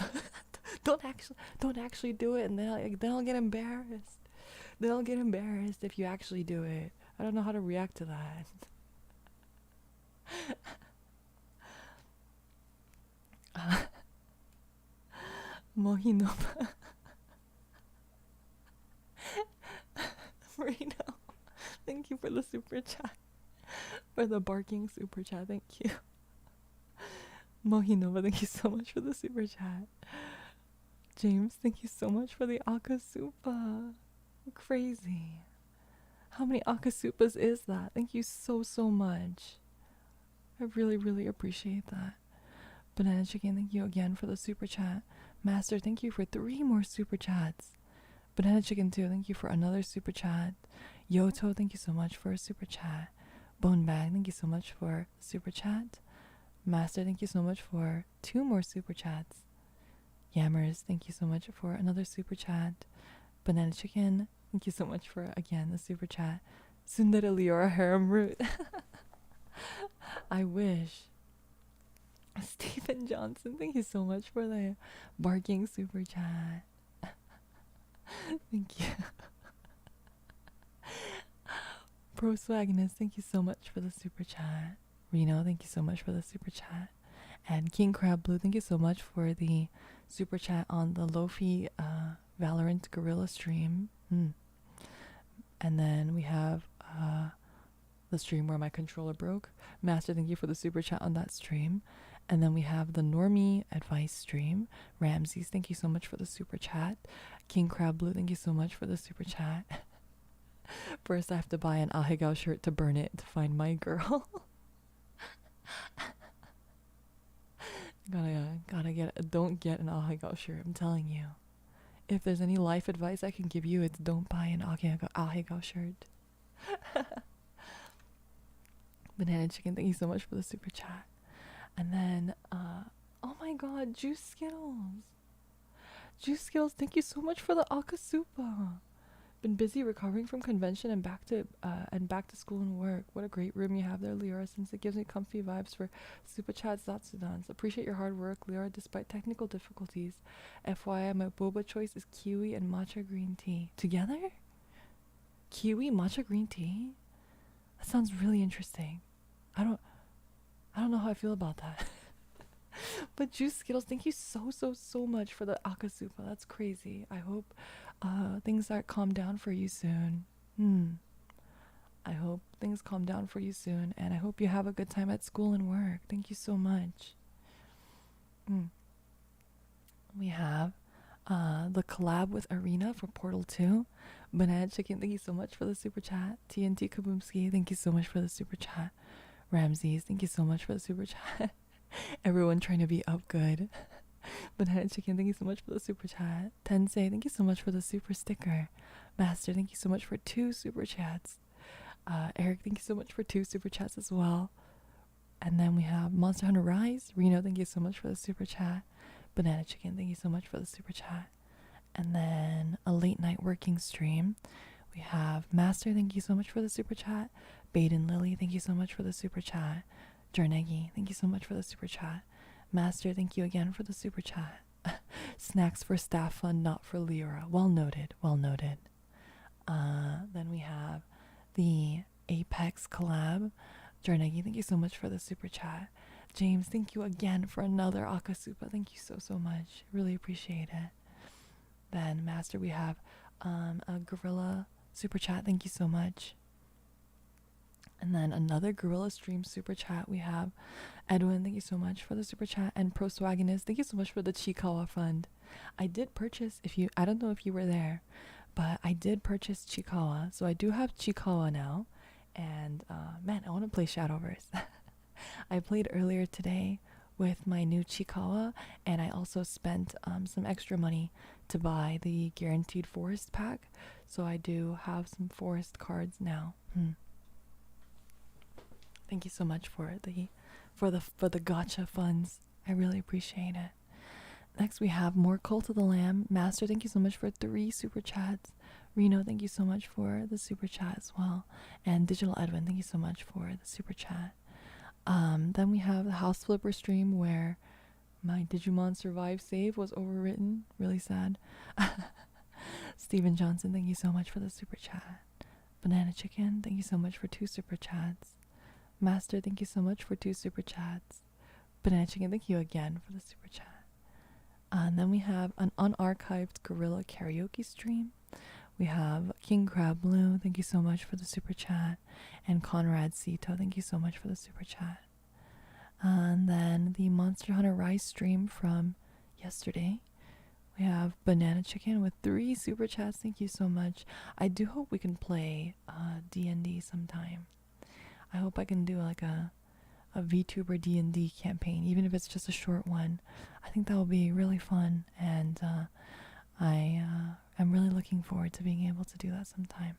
actually do it, and then I'll get embarrassed. Then I'll get embarrassed if you actually do it. I don't know how to react to that. Mohinova. Reno, thank you for the super chat. For the barking super chat, thank you. Mohinova, thank you so much for the super chat. James, thank you so much for the Akasupa. Crazy. How many Akasupas is that? Thank you so much. I really, really appreciate that. Banana Chicken, thank you again for the super chat. Master, thank you for 3 more super chats. Banana Chicken 2, thank you for another super chat. Yoto, thank you so much for a super chat. Bone Bag, thank you so much for the super chat. Master, thank you so much for 2 more super chats. Yammers, thank you so much for another super chat. Banana Chicken, thank you so much for, again, the super chat. Sundara Liora Harem Root. I wish. Stephen Johnson, thank you so much for the barking super chat. Thank you. Pro Swagness, thank you so much for the super chat. Reno, thank you so much for the super chat. And King Crab Blue, thank you so much for the super chat on the Lofi Valorant Gorilla stream. And then we have the stream where my controller broke. Master, thank you for the super chat on that stream. And then we have the Normie advice stream. Ramses, thank you so much for the super chat. King Crab Blue, thank you so much for the super chat. First, I have to buy an ahegao shirt to burn it to find my girl. Gotta get. Don't get an ahegao shirt. I'm telling you. If there's any life advice I can give you, it's don't buy an ahegao shirt. Banana Chicken, thank you so much for the super chat. And then, oh my god, Juice Skittles. Juice Skittles, thank you so much for the Akasupa. Been busy recovering from convention and back to school and work. What a great room you have there, Leora, since it gives me comfy vibes for super chats, Zatsudans. Appreciate your hard work, Leora, despite technical difficulties. FYI, my boba choice is kiwi and matcha green tea. Together? Kiwi, matcha green tea? That sounds really interesting. I don't know how I feel about that. But Juice Skittles, thank you so much for the Akasupa. That's crazy. I hope things are calmed down for you soon. I hope things calm down for you soon, and I hope you have a good time at school and work. Thank you so much. We have the collab with Arena for Portal 2. Banana Chicken, thank you so much for the super chat. TNT Kaboomski, thank you so much for the super chat. Ramses, thank you so much for the super chat. Everyone trying to be up good. Banana Chicken, thank you so much for the super chat. Tensei, thank you so much for the super sticker. Master, thank you so much for 2 super chats. Eric, thank you so much for 2 super chats as well. And then we have Monster Hunter Rise. Reno, thank you so much for the super chat. Banana Chicken, thank you so much for the super chat. And then a late night working stream. We have Master, thank you so much for the super chat. Baden Lily, thank you so much for the super chat. Jarnegi, thank you so much for the super chat. Master, thank you again for the super chat. Snacks for staff fund, not for Leora. Well noted, well noted. Then we have the Apex collab. Jarnegi, thank you so much for the super chat. James, thank you again for another Akasupa. Thank you so much. Really appreciate it. Then Master, we have a Gorilla super chat. Thank you so much. And then another Gorilla Stream super chat. We have Edwin, thank you so much for the super chat. And Pro Swaginist, thank you so much for the Chikawa fund. I did purchase, I don't know if you were there, but I did purchase Chikawa. So I do have Chikawa now. And man, I want to play Shadowverse. I played earlier today with my new Chikawa, and I also spent some extra money to buy the Guaranteed Forest pack. So I do have some forest cards now. Thank you so much for the gacha funds. I really appreciate it. Next we have more Cult of the Lamb. Master, thank you so much for 3 super chats. Reno, thank you so much for the super chat as well. And Digital Edwin, thank you so much for the super chat. Then we have the House Flipper stream where my Digimon Survive save was overwritten. Really sad. Steven Johnson, thank you so much for the super chat. Banana Chicken, thank you so much for 2 super chats. Master, thank you so much for 2 super chats. Banana Chicken, thank you again for the super chat. And then we have an unarchived Gorilla karaoke stream. We have King Crab Blue, thank you so much for the super chat. And Conrad Sito, thank you so much for the super chat. And then the Monster Hunter Rise stream from yesterday. We have Banana Chicken with 3 super chats, thank you so much. I do hope we can play D&D sometime. I hope I can do like a VTuber D&D campaign, even if it's just a short one. I think that will be really fun, and I'm really looking forward to being able to do that sometime.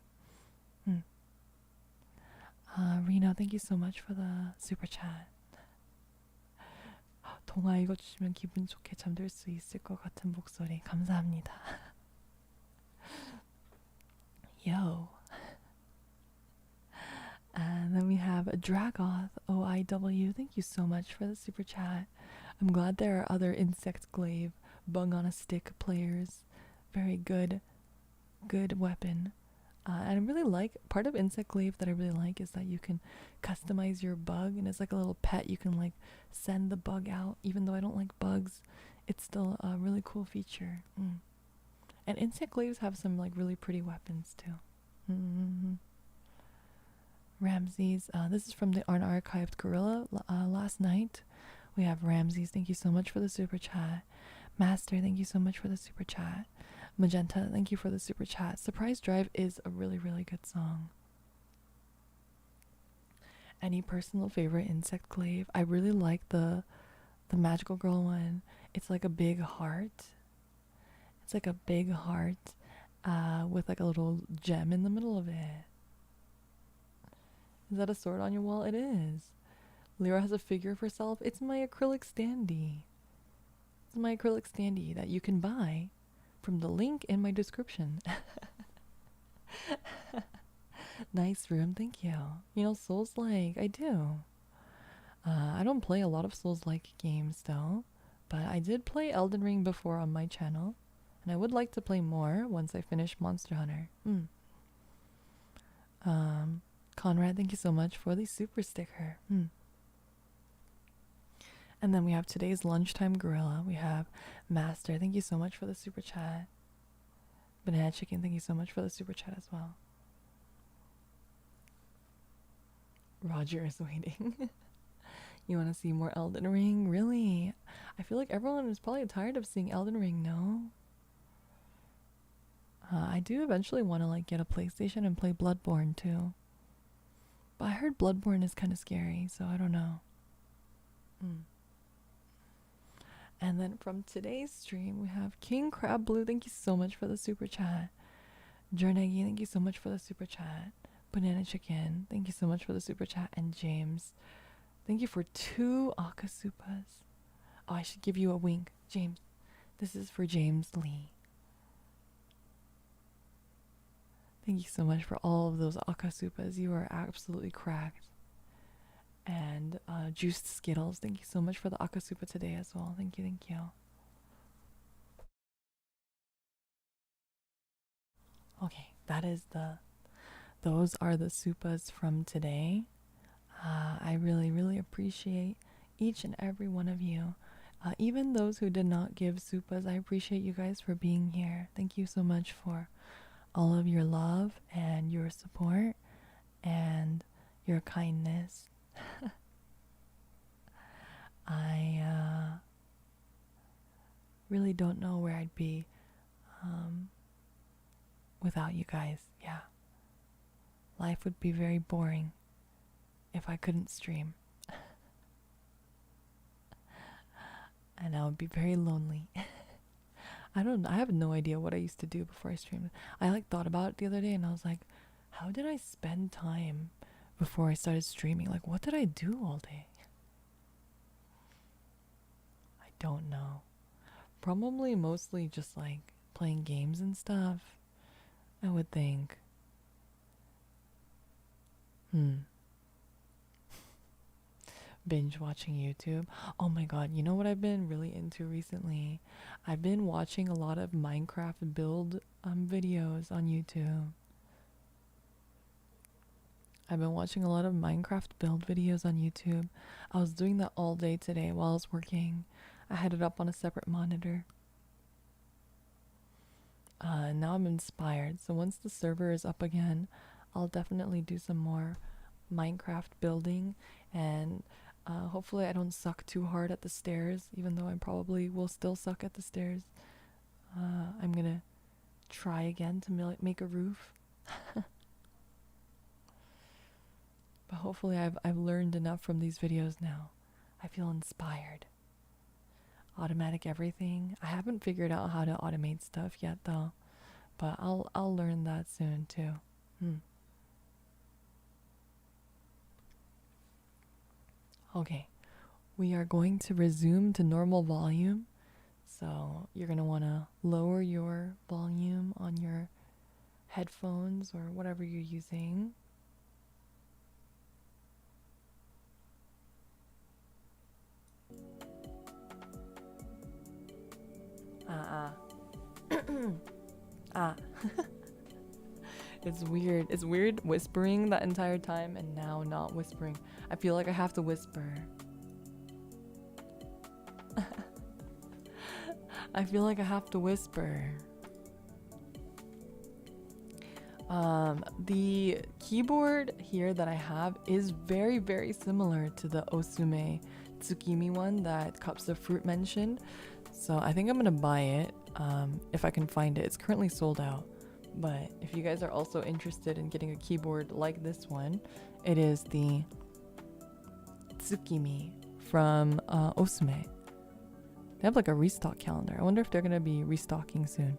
Reno, thank you so much for the super chat. 동화 읽어주시면 기분 좋게 잠들 수 있을 것 같은 목소리 감사합니다. Yo. And then we have Dragoth OIW. Thank you so much for the super chat. I'm glad there are other insect glaive bung on a stick players. Very good weapon. And I really like, part of insect glaive that I really like is that you can customize your bug, and it's like a little pet. You can like send the bug out. Even though I don't like bugs, it's still a really cool feature. And insect glaives have some like really pretty weapons too. Ramses, this is from the unarchived Gorilla last night. We have Ramses, thank you so much for the super chat. Master, thank you so much for the super chat. Magenta, thank you for the super chat. Surprise Drive is a really, really good song. Any personal favorite insect glaive? I really like the magical girl one. It's like a big heart. It's like a big heart with like a little gem in the middle of it. Is that a sword on your wall? It is. Lyra has a figure of herself. It's my acrylic standee. It's my acrylic standee that you can buy from the link in my description. Nice room, thank you. You know, Souls-like, I do. I don't play a lot of Souls-like games though, but I did play Elden Ring before on my channel, and I would like to play more once I finish Monster Hunter. Conrad, thank you so much for the super sticker. And then we have today's lunchtime gorilla. We have Master, thank you so much for the super chat. Banana Chicken, thank you so much for the super chat as well. Roger is waiting. You want to see more Elden Ring? Really? I feel like everyone is probably tired of seeing Elden Ring, no? I do eventually want to like get a PlayStation and play Bloodborne too. But I heard Bloodborne is kind of scary, so I don't know. And then from today's stream, we have King Crab Blue. Thank you so much for the super chat. Jernegi, thank you so much for the super chat. Banana Chicken, thank you so much for the super chat. And James, thank you for 2 Akasupas. Oh, I should give you a wink. James, this is for James Lee. Thank you so much for all of those Akasupas. You are absolutely cracked. And Juiced Skittles, thank you so much for the Akasupa today as well. Thank you, thank you. Okay, that is those are the supas from today. I really, really appreciate each and every one of you. Even those who did not give supas, I appreciate you guys for being here. Thank you so much for all of your love and your support and your kindness. I really don't know where I'd be without you guys. Yeah. Life would be very boring if I couldn't stream. And I would be very lonely. I have no idea what I used to do before I streamed. I like thought about it the other day and I was like, how did I spend time before I started streaming? Like, what did I do all day? I don't know. Probably mostly just like playing games and stuff, I would think. Binge watching YouTube. Oh my god, you know what I've been really into recently? I've been watching a lot of Minecraft build videos on YouTube. I've been watching a lot of Minecraft build videos on YouTube. I was doing that all day today while I was working. I had it up on a separate monitor. And now I'm inspired. So once the server is up again, I'll definitely do some more Minecraft building, and hopefully I don't suck too hard at the stairs, even though I probably will still suck at the stairs. I'm gonna try again to make a roof. But hopefully I've learned enough from these videos now. I feel inspired. Automatic everything. I haven't figured out how to automate stuff yet though, but I'll learn that soon too. Okay, we are going to resume to normal volume. So you're going to want to lower your volume on your headphones or whatever you're using. It's weird. It's weird whispering that entire time and now not whispering. I feel like I have to whisper. I feel like I have to whisper. The keyboard here that I have is very, very similar to the Osume Tsukimi one that Cups of Fruit mentioned. So I think I'm gonna buy it. if I can find it. It's currently sold out. But if you guys are also interested in getting a keyboard like this one, it is the Tsukimi from Osume. They have like a restock calendar. I wonder if they're gonna be restocking soon.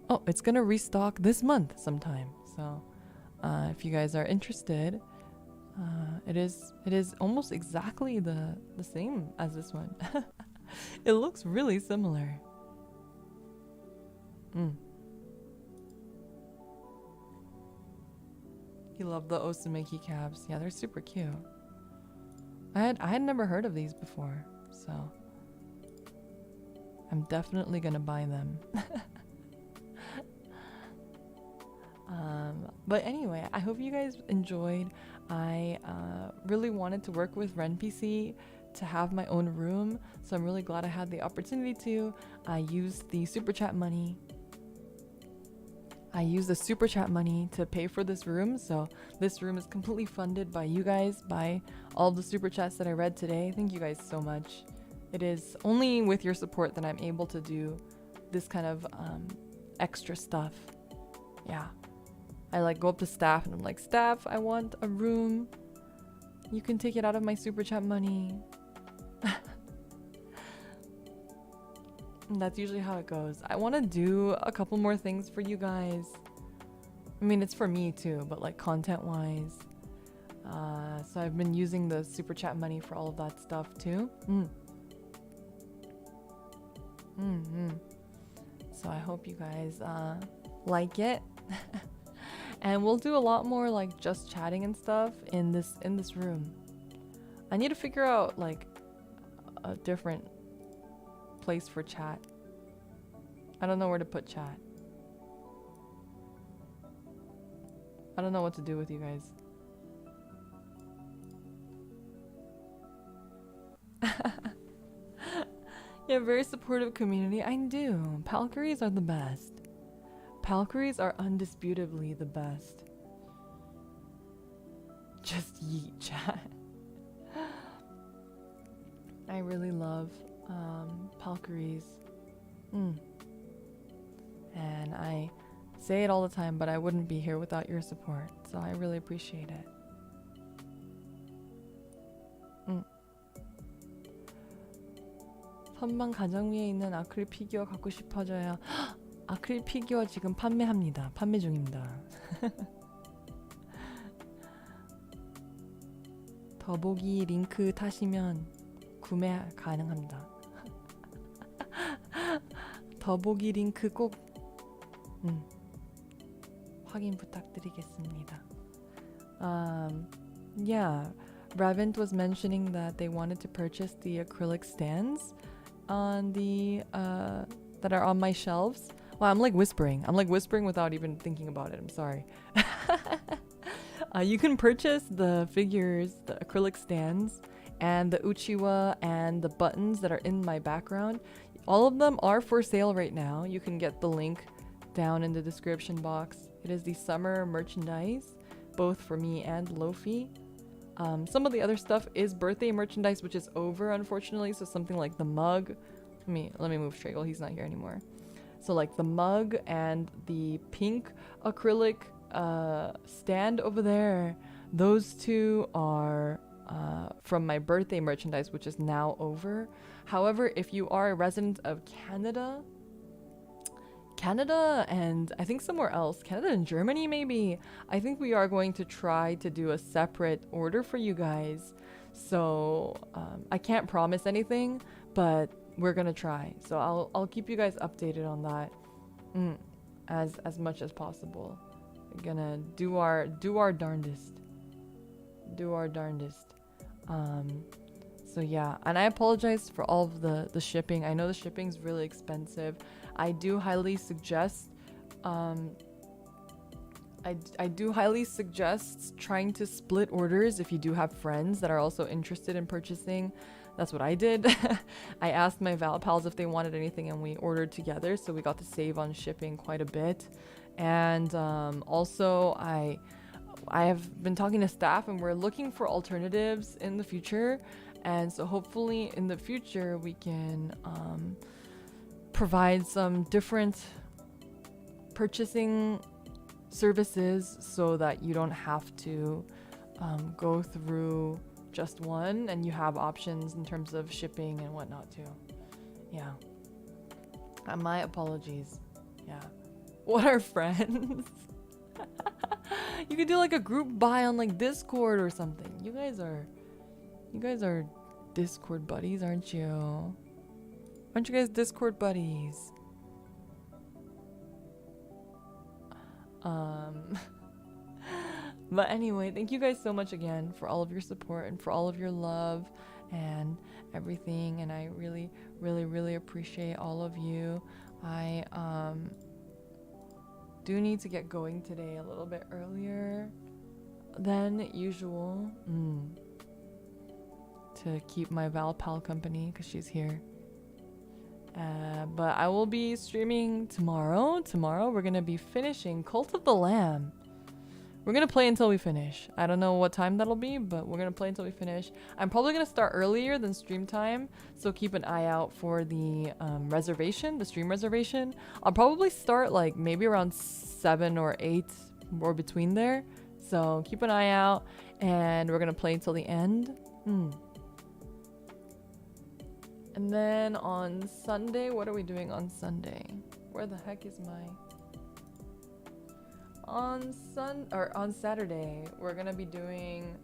Oh, it's gonna restock this month sometime. So if you guys are interested, it is almost exactly the same as this one. It looks really similar. You love the Osume keycaps. Yeah, they're super cute. I had never heard of these before, so I'm definitely gonna buy them. But anyway, I hope you guys enjoyed. I really wanted to work with RenPC to have my own room, so I'm really glad I had the opportunity to. I used the super chat money to pay for this room, so this room is completely funded by you guys, by all the super chats that I read today. Thank you guys so much. It is only with your support that I'm able to do this kind of extra stuff. Yeah. I like go up to staff and I'm like, staff, I want a room. You can take it out of my super chat money. And that's usually how it goes. I want to do a couple more things for you guys. I mean, it's for me too, but like content wise. So I've been using the super chat money for all of that stuff too. So I hope you guys like it. And we'll do a lot more like just chatting and stuff in this room. I need to figure out like a different place for chat. I don't know where to put chat. I don't know what to do with you guys. Yeah, very supportive community. I do. Palqueries are the best. Palqueries are undisputably the best. Just yeet chat. I really love Palqueries. And I say it all the time, but I wouldn't be here without your support. So I really appreciate it. 선반 가장 위에 있는 아크릴 피규어 갖고 싶어져요. 아크릴 피규어 지금 판매합니다. 판매 중입니다. 더보기 링크 타시면 구매 가능합니다. 더보기 링크 꼭 확인 부탁드리겠습니다. Yeah, Ravent was mentioning that they wanted to purchase the acrylic stands on the that are on my shelves. Wow, I'm like whispering. I'm like whispering without even thinking about it. I'm sorry. You can purchase the figures, the acrylic stands, and the uchiwa and the buttons that are in my background. All of them are for sale right now. You can get the link down in the description box. It is the summer merchandise, both for me and Lofi. Some of the other stuff is birthday merchandise, which is over, unfortunately. So something like the mug. Let me move Straggle. He's not here anymore. So like the mug and the pink acrylic stand over there. Those two are from my birthday merchandise, which is now over. However, if you are a resident of Canada and I think somewhere else, Canada and Germany maybe, I think we are going to try to do a separate order for you guys. So I can't promise anything, but we're gonna try. So I'll keep you guys updated on that as much as possible. We're gonna do our darndest. Do our darndest. So yeah, and I apologize for all of the shipping. I know the shipping's really expensive. I do highly suggest I do highly suggest trying to split orders if you do have friends that are also interested in purchasing. That's what I did. I asked my Val pals if they wanted anything and we ordered together, so we got to save on shipping quite a bit. And also I have been talking to staff and we're looking for alternatives in the future. And so hopefully in the future we can provide some different purchasing services so that you don't have to go through just one, and you have options in terms of shipping and whatnot too. Yeah. My apologies. Yeah. What are friends? You could do like a group buy on like Discord or something. You guys are Discord buddies, aren't you? Aren't you guys Discord buddies? But anyway, thank you guys so much again for all of your support and for all of your love and everything, and I really, really, really appreciate all of you. I do need to get going today a little bit earlier than usual to keep my VALHALLA company because she's here. But I will be streaming tomorrow. Tomorrow we're gonna be finishing Cult of the Lamb. We're gonna play until we finish. I don't know what time that'll be, but we're gonna play until we finish. I'm probably gonna start earlier than stream time, so keep an eye out for the reservation, the stream reservation. I'll probably start like maybe around 7 or 8 or between there. So keep an eye out, and we're gonna play until the end. And then on Sunday, what are we doing on Sunday? Where the heck is my... On Saturday, we're gonna be doing...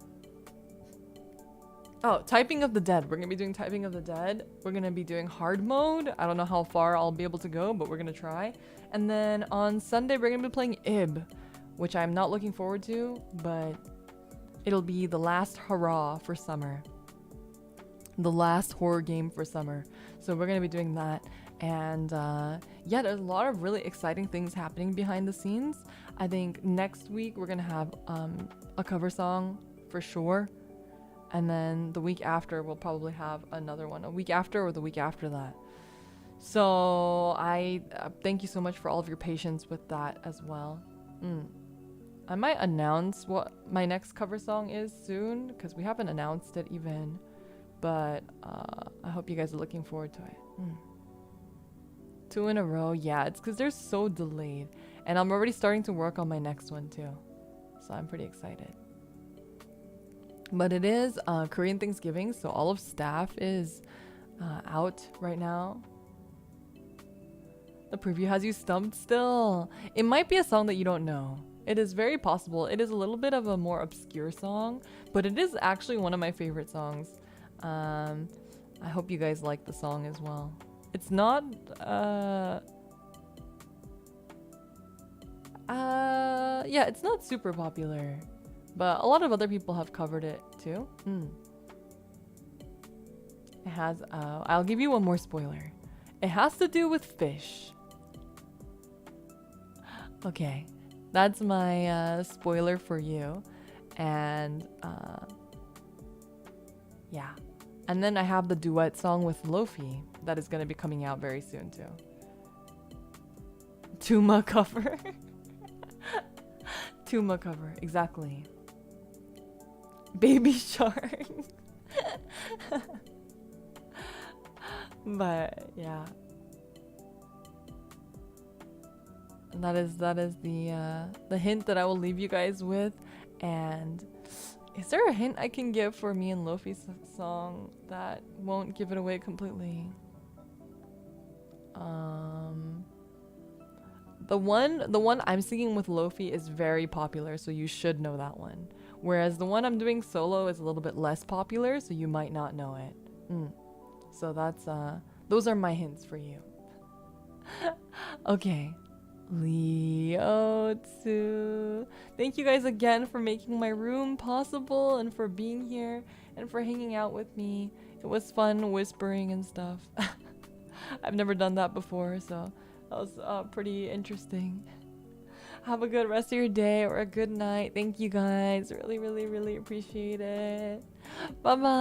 Oh, Typing of the Dead. We're gonna be doing Typing of the Dead. We're gonna be doing hard mode. I don't know how far I'll be able to go, but we're gonna try. And then on Sunday, we're gonna be playing Ib, which I'm not looking forward to, but it'll be the last hurrah for summer. The last horror game for summer. So we're gonna be doing that. And yeah, there's a lot of really exciting things happening behind the scenes. I think next week we're gonna have a cover song for sure, and then the week after we'll probably have another one, a week after or the week after that. So I thank you so much for all of your patience with that as well. I might announce what my next cover song is soon, because we haven't announced it even, but I hope you guys are looking forward to it. 2 in a row. Yeah, it's because they're so delayed. And I'm already starting to work on my next one too. So I'm pretty excited. But it is Korean Thanksgiving, so all of staff is out right now. The preview has you stumped still. It might be a song that you don't know. It is very possible. It is a little bit of a more obscure song, but it is actually one of my favorite songs. I hope you guys like the song as well. It's not yeah, it's not super popular, but a lot of other people have covered it too. It has I'll give you one more spoiler. It has to do with fish. Okay, that's my spoiler for you. And yeah, and then I have the duet song with Lofi that is going to be coming out very soon too. Tuma cover. Tuma cover, exactly. Baby Shark. But yeah, that is the hint that I will leave you guys with. And is there a hint I can give for me and Lofi's song that won't give it away completely? The one I'm singing with Lofi is very popular, so you should know that one. Whereas the one I'm doing solo is a little bit less popular, so you might not know it. So that's those are my hints for you. Okay. Leo 2. Thank you guys again for making my room possible and for being here and for hanging out with me. It was fun whispering and stuff. I've never done that before, so that was pretty interesting. Have a good rest of your day or a good night. Thank you guys. Really, really, really appreciate it. Bye-bye.